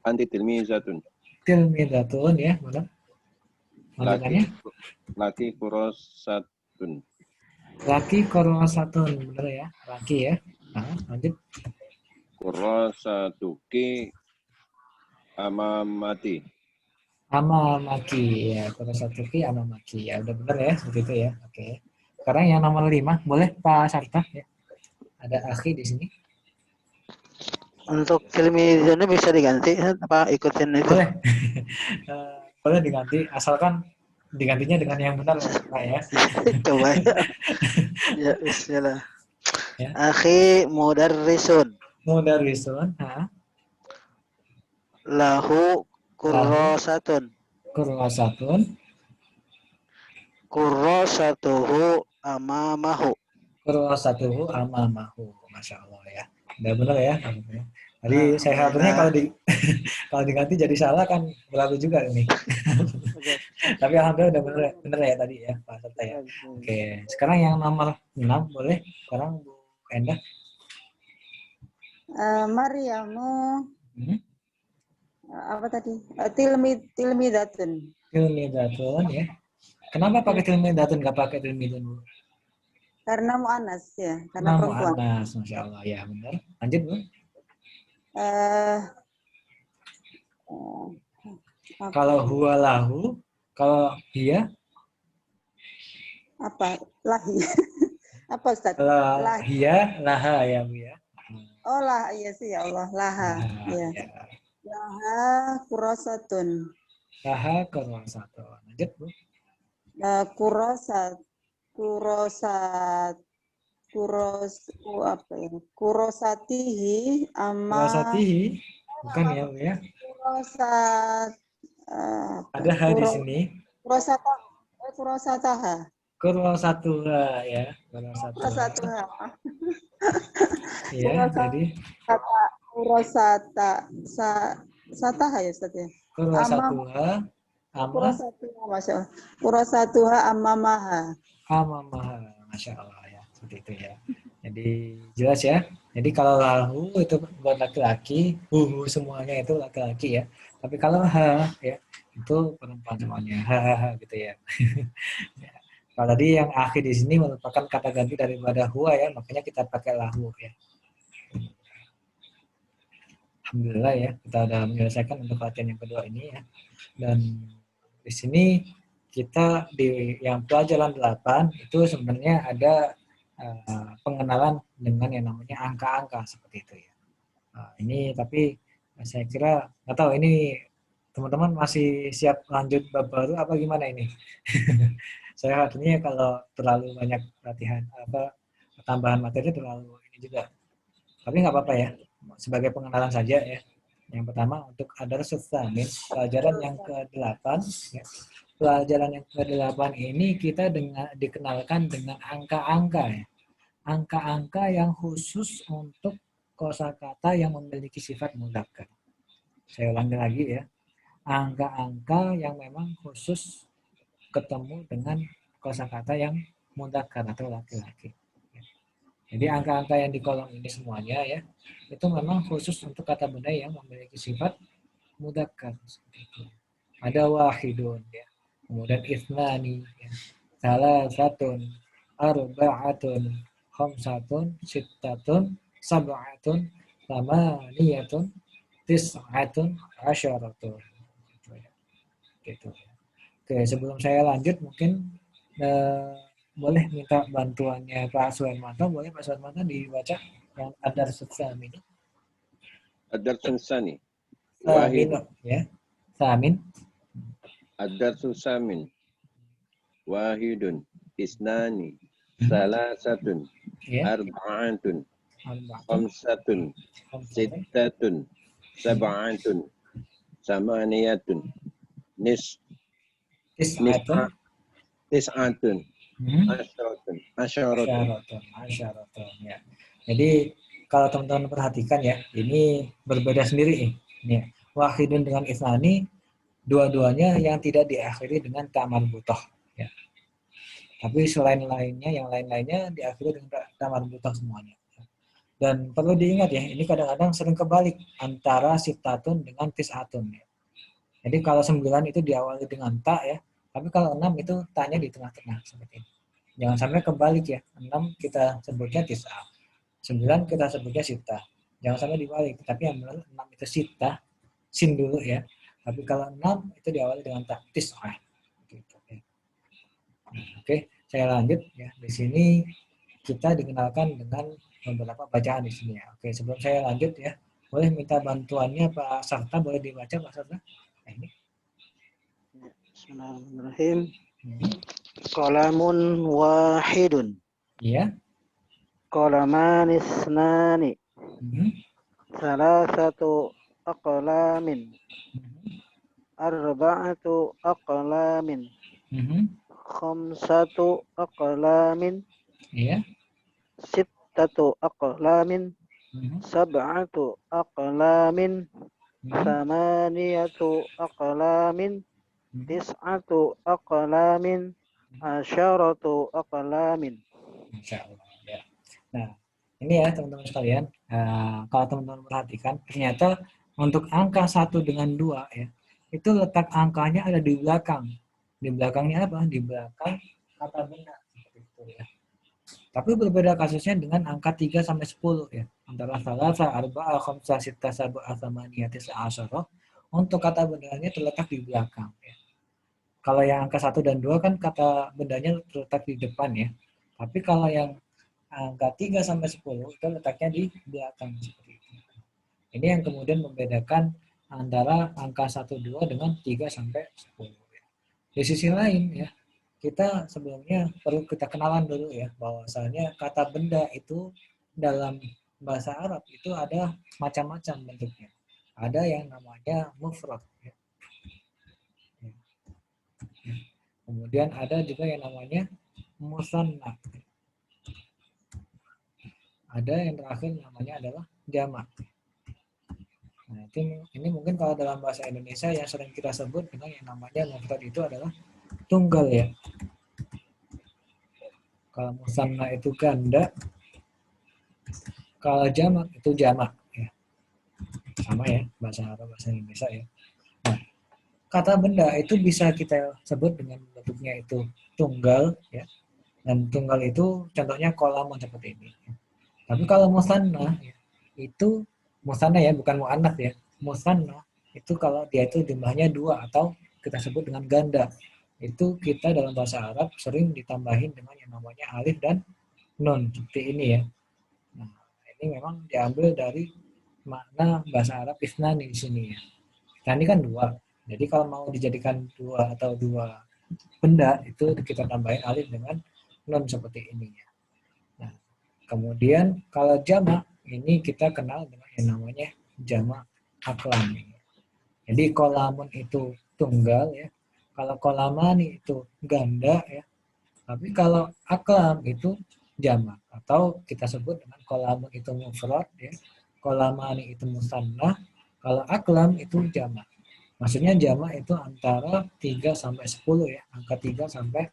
Anti tilmizatun. tilmidatun ya, benar. Lanjutannya Laki kurosatun. laki kurosatun benar ya. Laki ya. Nah, lanjut. Kurosatuki amamati. Amamaki ya. Kurosatuki amamaki ya. Udah benar ya seperti itu ya. Oke. Sekarang yang nomor 5 boleh Pak Sarta ya. Ada akhi di sini. Untuk tilmidunnya bisa diganti apa ikutin itu? Boleh. Boleh diganti asalkan digantinya dengan yang benar Pak ya. Coba ya. Bismillah. Ya. Akhi mudarrisun. Mudarrisun, Lahu kurrosatun. kurosatun, Kurrosatuhu amamahu. kurosatuhu amamahu. Masya Allah ya. Udah benar ya. Tadi saya khawatirnya kalau diganti jadi salah kan berlaku juga ini. Tapi alhamdulillah udah benar ya tadi ya Pak Serta ya. Oke, sekarang yang nomor 6 boleh. Sekarang Bu Endah. Maryamu apa tadi? Tilmidatun. Tilmidatun ya. Kenapa pakai tilmidatun nggak pakai tilmidun Bu? Karena mu'anas ya, karena perempuan. Mu'annas, Masya Allah ya benar. Lanjut Bu. Kalau huwa lahu, kalau dia apa? Lahi. Apa Ustaz? kalau dia laha ya Bu ya. Oh lah, iya sih ya Allah, laha. Ya. Laha kurosatun. Laha kurosatun. Lanjut Bu. Kurosatihi Kurosatihi bukan ya Bu ya. Ada ha di sini. Kurosataha. Kurosatuha ya. Kurosatuha. Iya, jadi Sataha ya Ustaz ya. kurosatuha Kurosatuha amamaha. amamaha. Masya Allah ya. Seperti itu ya. Jadi jelas ya. Jadi kalau lahu itu buat laki-laki, semuanya itu laki-laki ya. Tapi kalau ha ya itu perempuan semuanya. Ha gitu ya. Ya. Kalau tadi yang akhir di sini merupakan kata ganti daripada huwa ya, makanya kita pakai lahu ya. Alhamdulillah ya, kita sudah menyelesaikan untuk latihan yang kedua ini ya. Dan di sini kita di yang pelajaran 8 itu sebenarnya ada pengenalan dengan yang namanya angka-angka seperti itu ya. Ini tapi saya kira nggak tahu ini teman-teman masih siap lanjut bab baru apa gimana ini? Saya artinya kalau terlalu banyak latihan tambahan materi terlalu ini juga. Tapi nggak apa-apa ya. Sebagai pengenalan saja ya. Yang pertama untuk Ad-Darsus Tsamin, pelajaran yang ke-8 ya. Pelajaran yang ke-8 ini kita dikenalkan dengan angka-angka ya. Angka-angka yang khusus untuk kosakata yang memiliki sifat mudzakkar. Saya ulangi lagi ya. Angka-angka yang memang khusus ketemu dengan kosakata yang mudzakkar atau laki-laki. Jadi angka-angka yang di kolom ini semuanya ya, itu memang khusus untuk kata benda yang memiliki sifat mudzakkar. Ada wahidun ya, kemudian ithnani, ya, salasatun, arba'atun, khamsatun, sittatun, sab'atun, thamaniyatun, tis'atun asyaratun. Gitu. Oke, sebelum saya lanjut mungkin boleh minta bantuannya Pak Suhermanto, boleh Pak Suhermanto dibaca yang ada Samin. Ad-darsun tsani. Samin, Wahid. ya. Samin. Ad-darsun tsamin. Wahidun. Isnani. Salasatun. Ya. Arba'atun. Arba'atun. Khamsatun. Sittatun. Sab'atun. Samaniyatun. Tis'atun. Tis'atun. Asyaratun. Asyaratun. Ya. Jadi kalau teman-teman perhatikan ya, ini berbeda sendiri nih. Ini wahidun dengan isnani, dua-duanya yang tidak diakhiri dengan ta marbuthah. Ya. Tapi selain lainnya, yang lain-lainnya diakhiri dengan ta marbuthah semuanya. Dan perlu diingat ya, ini kadang-kadang sering kebalik antara sittatun dengan tis'atun. Ya. Jadi kalau 9 itu diawali dengan ta ya, tapi kalau 6 itu ta-nya di tengah-tengah seperti ini. Jangan sampai kebalik ya, 6 kita sebutnya tis'ah, 9 kita sebutnya sita. Jangan sampai dibalik, tapi yang benar 6 itu sita, sin dulu ya. Tapi kalau 6 itu diawali dengan ta, tis'ah. Gitu, ya. Oke, saya lanjut ya. Di sini kita dikenalkan dengan beberapa bacaan di sini ya. Oke, sebelum saya lanjut ya, boleh minta bantuannya Pak Sarta, boleh dibaca Pak Sarta? Nah, ini. Bismillahirrahmanirrahim. Qalamun wahidun. Iya. Qalaman isnani. Salasatu aqlamin. Arba'atu aqlamin. Khamsatu aqlamin. Iya. Sittatu aqlamin. Sab'atu aqlamin. Samaniyatu aqlamin. Tis'atu aqlamin. Asyaratu aqlamin. Masya Allah. Ya. Nah, ini ya teman-teman sekalian. Kalau teman-teman perhatikan, ternyata untuk angka 1 dengan 2 ya, itu letak angkanya ada di belakang. Di belakangnya apa? Di belakang kata benda. Seperti itu ya. Tapi berbeda kasusnya dengan angka 3 sampai 10 ya. Antara salasa, arba'ah, khamsah, sittah, sab'ah, tsamaniyah, tis'ah, asyarah. Untuk kata bendanya terletak di belakang ya. Kalau yang angka 1 dan 2 kan kata bendanya terletak di depan ya. Tapi kalau yang angka 3 sampai 10 itu letaknya di belakang seperti itu. Ini yang kemudian membedakan antara angka 1 2 dengan 3 sampai 10. Di sisi lain ya, kita sebelumnya perlu kita kenalan dulu ya, bahwasanya kata benda itu dalam bahasa Arab itu ada macam-macam bentuknya. Ada yang namanya mufrad ya. Kemudian ada juga yang namanya musanna. Ada yang terakhir namanya adalah jamak. Nah, ini mungkin kalau dalam bahasa Indonesia yang sering kita sebut dengan yang namanya mufrad itu adalah tunggal ya. Kalau musanna itu ganda, kalau jamak itu jamak ya. Sama ya bahasa Arab bahasa Indonesia ya. Nah, kata benda itu bisa kita sebut dengan bentuknya itu tunggal ya. Dan tunggal itu contohnya kolamun seperti ini. Tapi kalau musanna ya, itu musanna ya, bukan muannats ya. Musanna itu kalau dia itu jumlahnya 2 atau kita sebut dengan ganda. Itu kita dalam bahasa Arab sering ditambahin dengan yang namanya alif dan nun seperti ini ya. Nah, ini memang diambil dari makna bahasa Arab isnani di sini ya. Nah, ini kan 2. Jadi kalau mau dijadikan 2 atau 2 benda itu kita tambahin alif dengan nun seperti ini ya. Nah, kemudian kalau jamak ini kita kenal dengan yang namanya jamak aklam. Jadi kolamun itu tunggal ya. Kalau kolamani itu ganda ya. Tapi kalau aklam itu jamak atau kita sebut dengan kolamun itu mufrad ya. Kolamani itu musanna. Kalau aklam itu jamak. Maksudnya jamak itu antara 3 sampai 10 ya. Angka 3 sampai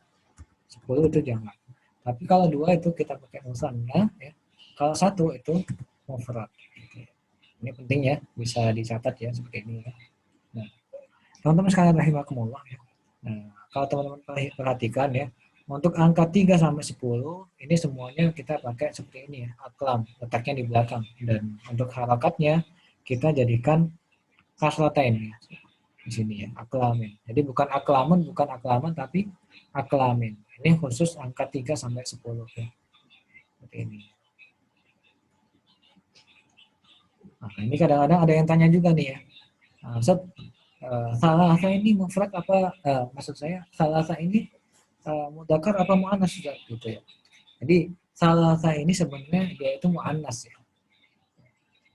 10 itu jamak. Tapi kalau 2 itu kita pakai musanna ya. Kalau 1 itu mufrad. Ini penting ya, bisa dicatat ya seperti ini ya. Nah, teman-teman sekalian rahimakumullah ya. Nah, kalau teman-teman perhatikan ya, untuk angka 3 sampai 10 ini semuanya kita pakai seperti ini ya, aklam, letaknya di belakang. Dan untuk harakatnya kita jadikan kasratain di sini ya, aklamin. Jadi bukan aklamun, bukan aklaman, tapi aklamin. Ini khusus angka 3 sampai 10 ya. Seperti ini. Nah, ini kadang-kadang ada yang tanya juga nih ya. Nah, Ustaz, salasa ini mufrad apa? Maksud saya salasa ini mudzakkar apa muannas juga gitu ya. Jadi salasa ini sebenarnya dia itu muannas ya.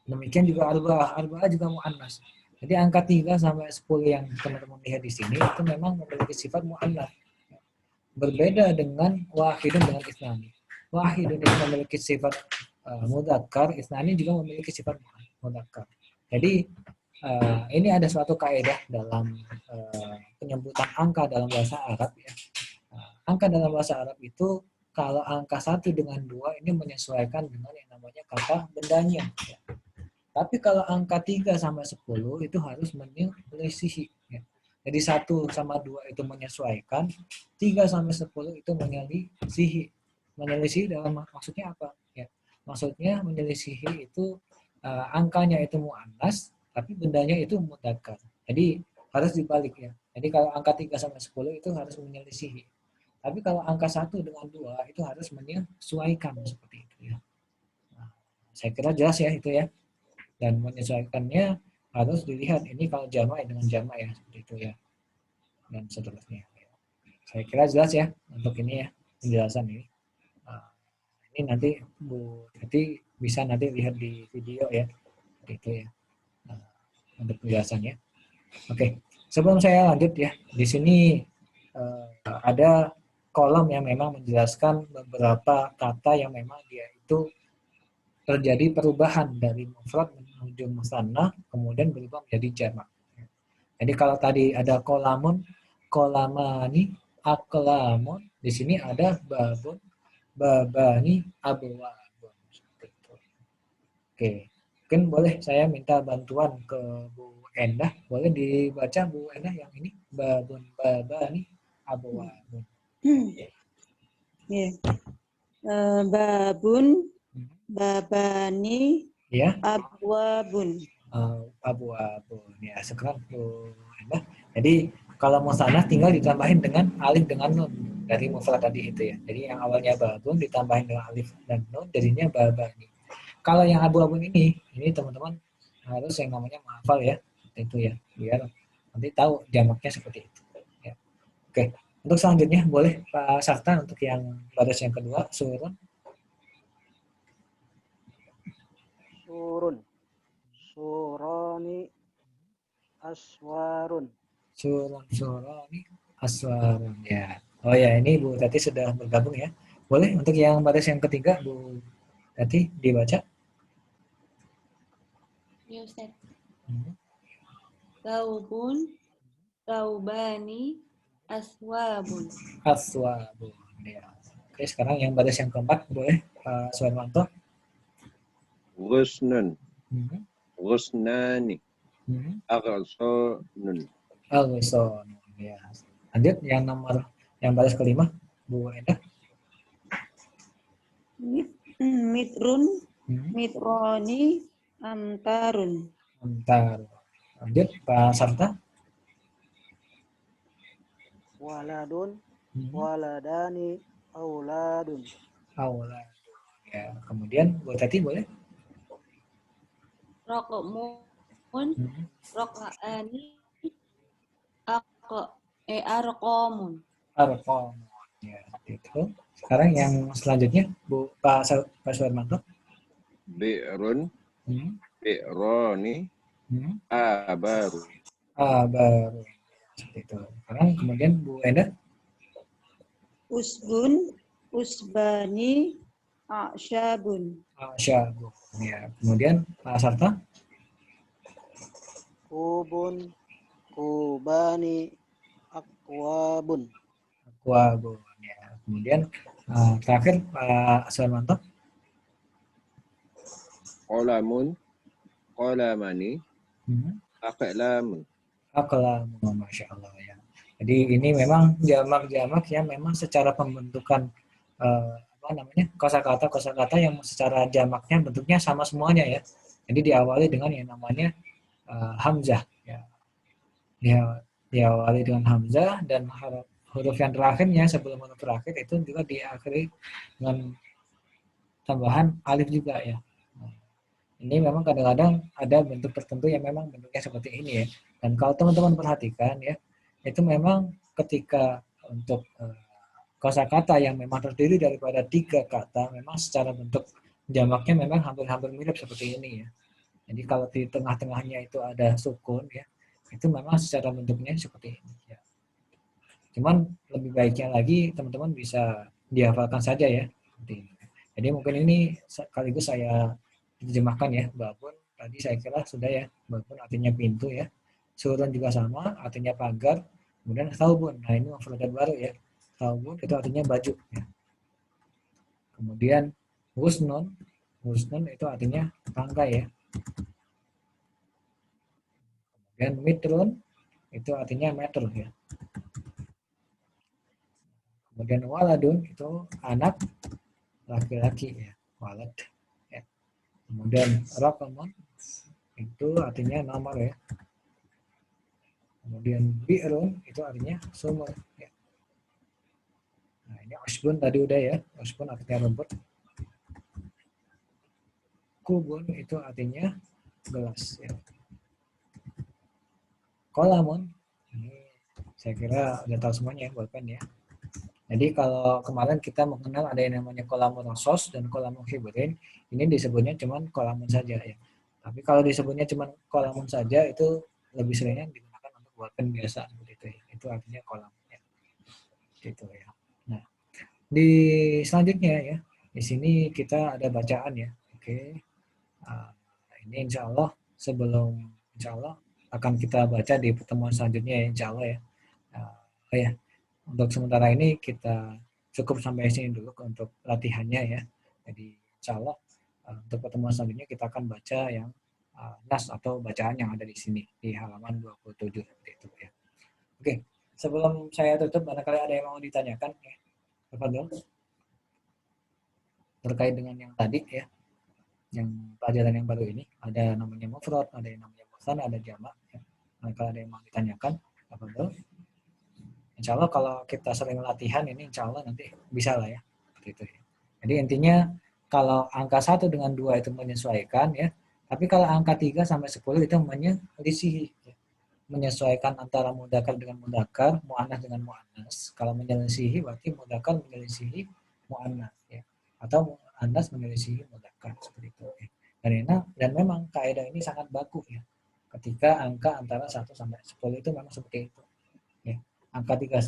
Demikian juga arba'ah juga muannas. Jadi angka 3 sampai 10 yang teman-teman lihat di sini itu memang memiliki sifat muannas. Berbeda dengan wahidun dengan isnani. Wahidun itu memiliki sifat mudzakkar, isnani juga memiliki sifat mudzakkar. Jadi ini ada suatu kaidah dalam penyebutan angka dalam bahasa Arab ya. Angka dalam bahasa Arab itu kalau angka 1 dengan 2 ini menyesuaikan dengan yang namanya kata bendanya. Ya. Tapi kalau angka 3 sampai 10 itu harus menyelisihi. Ya. Jadi 1 sama 2 itu menyesuaikan, 3 sampai 10 itu menyelisihi. Menyelisihi dalam maksudnya apa? Ya. Maksudnya menyelisihi itu angkanya itu muannas, tapi bendanya itu mudzakkar. Jadi harus dibalik ya. Jadi kalau angka 3 sampai 10 itu harus menyelisihi. Tapi kalau angka 1 dengan 2 itu harus menyesuaikan seperti itu ya. Nah, saya kira jelas ya itu ya. Dan menyesuaikannya harus dilihat ini kalau jamak dengan jamak ya seperti itu ya. Dan seterusnya. Saya kira jelas ya untuk ini ya penjelasan ini. Nah, ini nanti Bu Tati bisa nanti lihat di video ya. Seperti itu ya. Nah, untuk penjelasannya. Oke, sebelum saya lanjut ya, di sini ada kolom yang memang menjelaskan beberapa kata yang memang dia itu terjadi perubahan dari mufrad menuju musanna, kemudian berubah menjadi jamak. Jadi kalau tadi ada kolamun, kolamani, aklamun, di sini ada babun, babani, abwabun. Oke, mungkin boleh saya minta bantuan ke Bu Endah, boleh dibaca Bu Endah yang ini, babun, babani, abwabun. Ya. Babun, babani, Ya. abwabun. Abwabun. Ya, sekarang Bu Endah. Jadi kalau musanna tinggal ditambahin dengan alif dengan nun dari mufrad tadi itu ya. Jadi yang awalnya babun ditambahin dengan alif dan nun jadinya babani. Kalau yang abu-abun ini teman-teman harus yang namanya menghafal ya. Itu ya, biar nanti tahu jamaknya seperti itu. Ya. Oke. Untuk selanjutnya boleh Pak Sarta untuk yang baris yang kedua, surun. Surun. Surani. Aswarun. Surun, suroni, aswarun. Ya. Oh ya, ini Bu Tati sudah bergabung ya. Boleh untuk yang baris yang ketiga, Bu Tati dibaca. Ya, Ustaz. Taubun, taubani, aswabun. Aswabun. Ya. Oke, sekarang yang baris yang keempat boleh Pak Suwarmanto. Ghusnun, ghusnani, aghsanun. Alwison. Ya. Lanjut yang baris kelima, Bu Endah. Mitrun, mitroni, amtarun. Bentar. Lanjut Pak Sarta. Waladun. Waladani. Auladun. Auladun. Ya. Kemudian Bu Tati boleh. Rokmun, rokaani, arqamun. Arqam. Ya, itu. Sekarang yang selanjutnya Bu Pak Suwarmanto. Bi'run, bi'rani, abaru. Baru. Seperti itu. Sekarang kemudian Bu Endah. Usbun, usbani, asyabun. Syabun. Ya. Kemudian Pak Sarta. Kubun. Kubani. Akwabun. Aquabun. Ya. Kemudian terakhir Pak Suwarmanto. Qalamun, qalamani, aqlamun. Aqlamun. Masya Allah ya. Jadi ini memang jamak-jamak yang memang secara pembentukan kosakata yang secara jamaknya bentuknya sama semuanya ya. Jadi diawali dengan yang namanya hamzah diawali dengan hamzah, dan huruf yang terakhirnya sebelum huruf terakhir itu juga diakhiri dengan tambahan alif juga ya. Ini memang kadang-kadang ada bentuk tertentu yang memang bentuknya seperti ini ya. Dan kalau teman-teman perhatikan ya, itu memang ketika untuk kosakata yang memang terdiri daripada 3 kata, memang secara bentuk jamaknya memang hampir-hampir mirip seperti ini ya. Jadi kalau di tengah-tengahnya itu ada sukun ya, itu memang secara bentuknya seperti ini ya. Cuman lebih baiknya lagi teman-teman bisa dihafalkan saja ya. Jadi mungkin ini sekaligus saya terjemahkan ya. Babun tadi saya kira sudah ya. Babun artinya pintu ya. Surun juga sama, artinya pagar. Kemudian thawbun. Nah ini mufradat baru ya. Thawbun itu artinya baju ya. Kemudian husnun. Husnun itu artinya tangga ya. Kemudian mitrun itu artinya meter ya. Kemudian waladun itu anak laki-laki ya, walad. Ya. Kemudian raqamun itu artinya nomor ya. Kemudian bi'run itu artinya sumur ya. Nah, ini usbun tadi udah ya. Usbun artinya rumput. Kubun itu artinya gelas ya. Kolamun ini saya kira udah tahu semuanya ya, bolpen ya. Jadi kalau kemarin kita mengenal ada yang namanya kolamun sos dan kolamun hibrin, ini disebutnya cuman kolamun saja ya. Tapi kalau disebutnya cuman kolamun saja itu lebih seringnya digunakan untuk bolpen biasa seperti itu ya. Itu artinya kolamun ya. Gitu ya. Nah, di selanjutnya ya, di sini kita ada bacaan ya. Oke. Ini insya Allah sebelum insya Allah akan kita baca di pertemuan selanjutnya ya, insya Allah ya. Ya. Untuk sementara ini kita cukup sampai sini dulu untuk latihannya ya. Jadi insya Allah untuk pertemuan selanjutnya kita akan baca yang nas atau bacaan yang ada di sini di halaman 27 itu ya. Oke, sebelum saya tutup barangkali ada yang mau ditanyakan ya. Tafadhol. Terkait dengan yang tadi ya. Yang pelajaran yang baru ini ada namanya mufrad, ada yang namanya musanna, ada jamak ya. Barangkali ada yang mau ditanyakan, tafadhol. Insya Allah kalau kita sering latihan ini insya Allah nanti bisa lah ya. Gitu ya. Jadi intinya kalau angka 1 dengan 2 itu menyesuaikan ya. Tapi kalau angka 3 sampai 10 itu menyelisihi. Ya. Menyesuaikan antara mudzakkar dengan mudzakkar, muannas dengan muannas. Kalau menyelisihi berarti mudzakkar menyelisihi muannas ya. Atau muannas menyelisihi mudzakkar seperti itu ya. Dan memang kaidah ini sangat baku ya. Ketika angka antara 1 sampai 10 itu memang seperti itu. Ya. Angka 3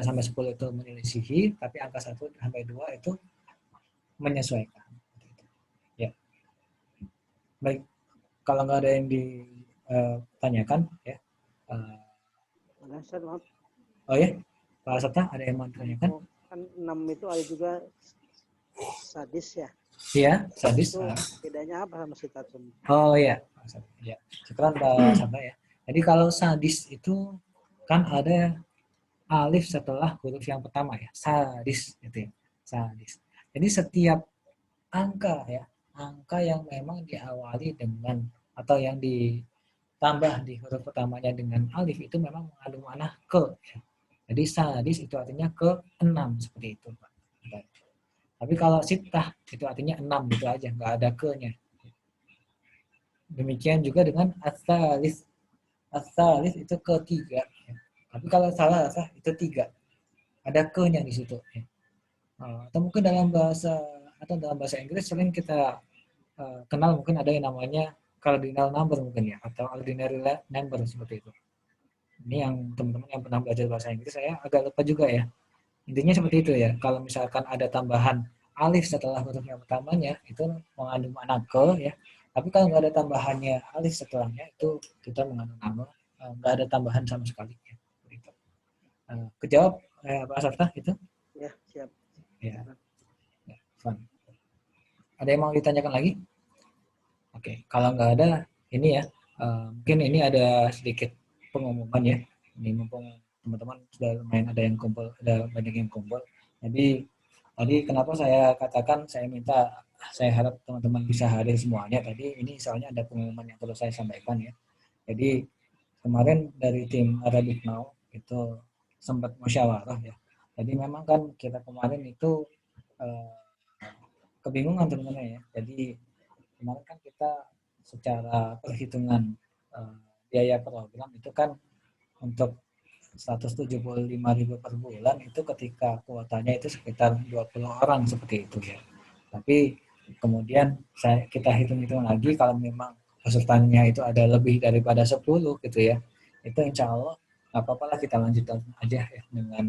sampai 10 itu menyelisihi, tapi angka 1 sampai 2 itu menyesuaikan. Ya. Baik, kalau nggak ada yang ditanyakan, ya. Oh ya, Pak Sabta, ada yang mau ditanyakan? Kan 6 itu ada juga sadis ya. Iya, sadis. Itu bedanya apa sama sitatun? Oh ya, ya. Sekarang Pak Sabta ya. Jadi kalau sadis itu kan ada alif setelah huruf yang pertama ya, sadis gitu ya, sadis. Jadi setiap angka ya, angka yang memang diawali dengan atau yang ditambah di huruf pertamanya dengan alif itu memang mengandung makna ke. Ya. Jadi sadis itu artinya ke-6 seperti itu, Pak. Tapi kalau sitah itu artinya 6 gitu aja, nggak ada ke-nya. Demikian juga dengan as-salis. As-salis itu ketiga. Ya. Tapi kalau salah itu 3. Ada ke-nya di situ. Ya. Atau mungkin dalam bahasa Inggris sering kita kenal mungkin ada yang namanya cardinal number mungkin ya, atau ordinary number seperti itu. Ini yang teman-teman yang pernah belajar bahasa Inggris saya agak lupa juga ya. Intinya seperti itu ya. Kalau misalkan ada tambahan alif setelah huruf yang pertamanya itu mengandung makna ke ya. Tapi kalau nggak ada tambahannya alif setelahnya itu kita mengandung nama, nggak ada tambahan sama sekali. Ya. Kejawab Pak Sarta itu? Ya, siap. Ya. Ya, fun. Ada yang mau ditanyakan lagi? Oke, kalau nggak ada, ini ya, mungkin ini ada sedikit pengumuman ya. Ini mumpung teman-teman sudah lumayan ada yang kumpul, ada banyak yang kumpul. Jadi tadi kenapa saya katakan saya harap teman-teman bisa hadir semuanya. Tadi ini soalnya ada pengumuman yang perlu saya sampaikan ya. Jadi kemarin dari tim Arabic Now itu sempat musyawarah ya. Jadi memang kan kita kemarin itu kebingungan sebenarnya ya. Jadi kemarin kan kita secara perhitungan biaya program itu kan untuk 175.000 per bulan itu ketika kuotanya itu sekitar 20 orang seperti itu ya. Tapi kemudian kita hitung-hitung lagi kalau memang pesertanya itu ada lebih daripada 10 gitu ya. Itu insya Allah nggak apa-apa lah kita lanjutkan aja ya dengan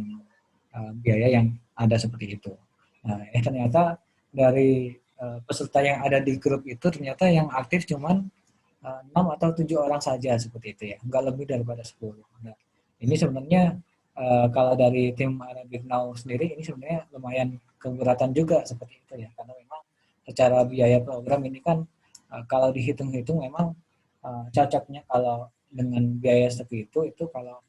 biaya yang ada seperti itu. Nah, ternyata dari peserta yang ada di grup itu ternyata yang aktif cuman 6 atau 7 orang saja seperti itu ya, nggak lebih daripada 10. Nah, ini sebenarnya kalau dari tim Arabic Now sendiri ini sebenarnya lumayan keberatan juga seperti itu ya, karena memang secara biaya program ini kan kalau dihitung-hitung memang cocoknya kalau dengan biaya seperti itu kalau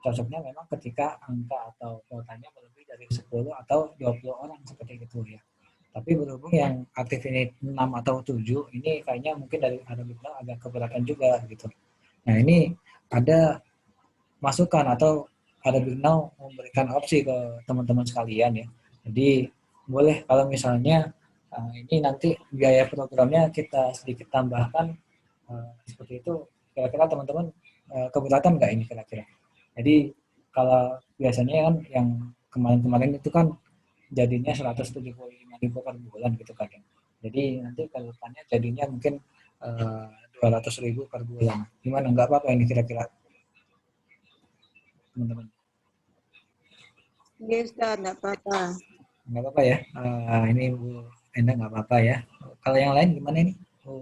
cocoknya memang ketika angka atau kuotanya lebih dari 10 atau 20 orang seperti itu ya. Tapi berhubung yang aktif ini 6 atau 7, ini kayaknya mungkin dari Arabic Now agak keberatan juga gitu. Nah ini ada masukan atau Arabic Now memberikan opsi ke teman-teman sekalian ya. Jadi boleh kalau misalnya ini nanti biaya programnya kita sedikit tambahkan seperti itu, kira-kira teman-teman keberatan nggak ini kira-kira? Jadi kalau biasanya kan yang kemarin-kemarin itu kan jadinya 175.000 per bulan gitu kan ya. Jadi nanti ke depannya jadinya mungkin 200.000 per bulan. Gimana, nggak apa-apa ini kira-kira teman-teman? Iya Ustaz, nggak apa-apa. Nggak apa-apa ya. Ini Bu Enda nggak apa-apa ya. Kalau yang lain gimana ini?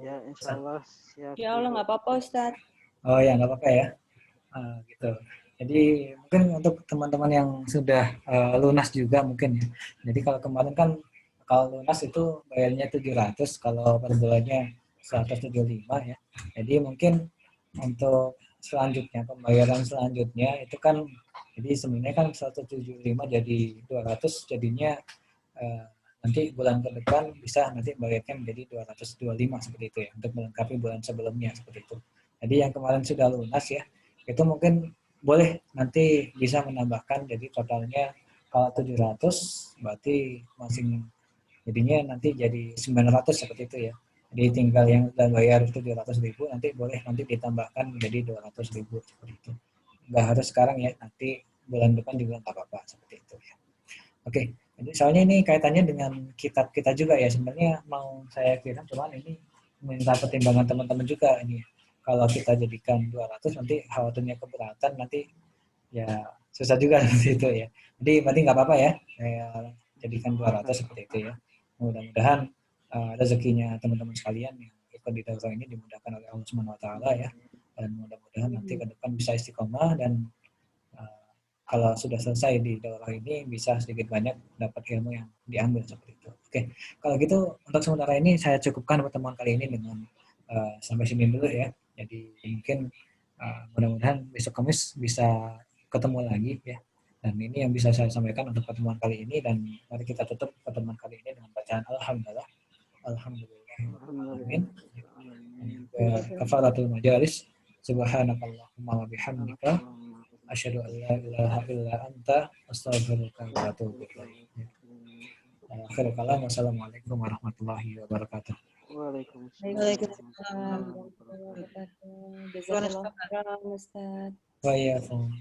Ya, insya Allah siap. Ya Allah, nggak apa-apa Ustadz. Oh ya nggak apa-apa ya. Gitu. Jadi mungkin untuk teman-teman yang sudah lunas juga mungkin ya. Jadi kalau kemarin kan kalau lunas itu bayarnya 700, kalau per bulannya 175 ya. Jadi mungkin untuk selanjutnya pembayaran selanjutnya itu kan jadi sebenarnya kan 175 jadi 200, jadinya nanti bulan ke depan bisa nanti bayarnya menjadi 225 seperti itu ya untuk melengkapi bulan sebelumnya seperti itu. Jadi yang kemarin sudah lunas ya itu mungkin boleh nanti bisa menambahkan jadi totalnya kalau 700 berarti masing jadinya nanti jadi 900 seperti itu ya. Jadi tinggal yang sudah bayar 700.000 nanti boleh nanti ditambahkan menjadi 200.000 seperti itu. Nggak harus sekarang ya, nanti bulan depan juga nggak apa-apa seperti itu ya. Oke, jadi soalnya ini kaitannya dengan kitab kita juga ya, sebenarnya mau saya kirim cuman ini minta pertimbangan teman-teman juga ini. Kalau kita jadikan 200 nanti khawatirnya keberatan nanti ya susah juga seperti itu ya. Jadi berarti nggak apa-apa ya, saya jadikan 200 seperti itu ya. Mudah-mudahan rezekinya teman-teman sekalian yang ikut di daurah ini dimudahkan oleh Allah Subhanahu wa taala ya. Dan mudah-mudahan nanti ke depan bisa istiqomah dan kalau sudah selesai di daurah ini bisa sedikit banyak dapat ilmu yang diambil seperti itu. Oke, kalau gitu untuk sementara ini saya cukupkan pertemuan kali ini dengan sampai sini dulu ya. Jadi mungkin mudah-mudahan besok Kamis bisa ketemu lagi ya. Dan ini yang bisa saya sampaikan untuk pertemuan kali ini, dan mari kita tutup pertemuan kali ini dengan bacaan Alhamdulillah. Alhamdulillah. Amin. Kafaratul majalis. Subhanakallahumma wa bihamdika asyhadu an la ilaha illa anta astaghfiruka wa atubu ilaik. Akhirul kalam, wassalamualaikum warahmatullahi wabarakatuh. Waalaikumsalam warahmatullahi wabarakatuh. Jazakallah khairan Ustaz. Wa iyyakum.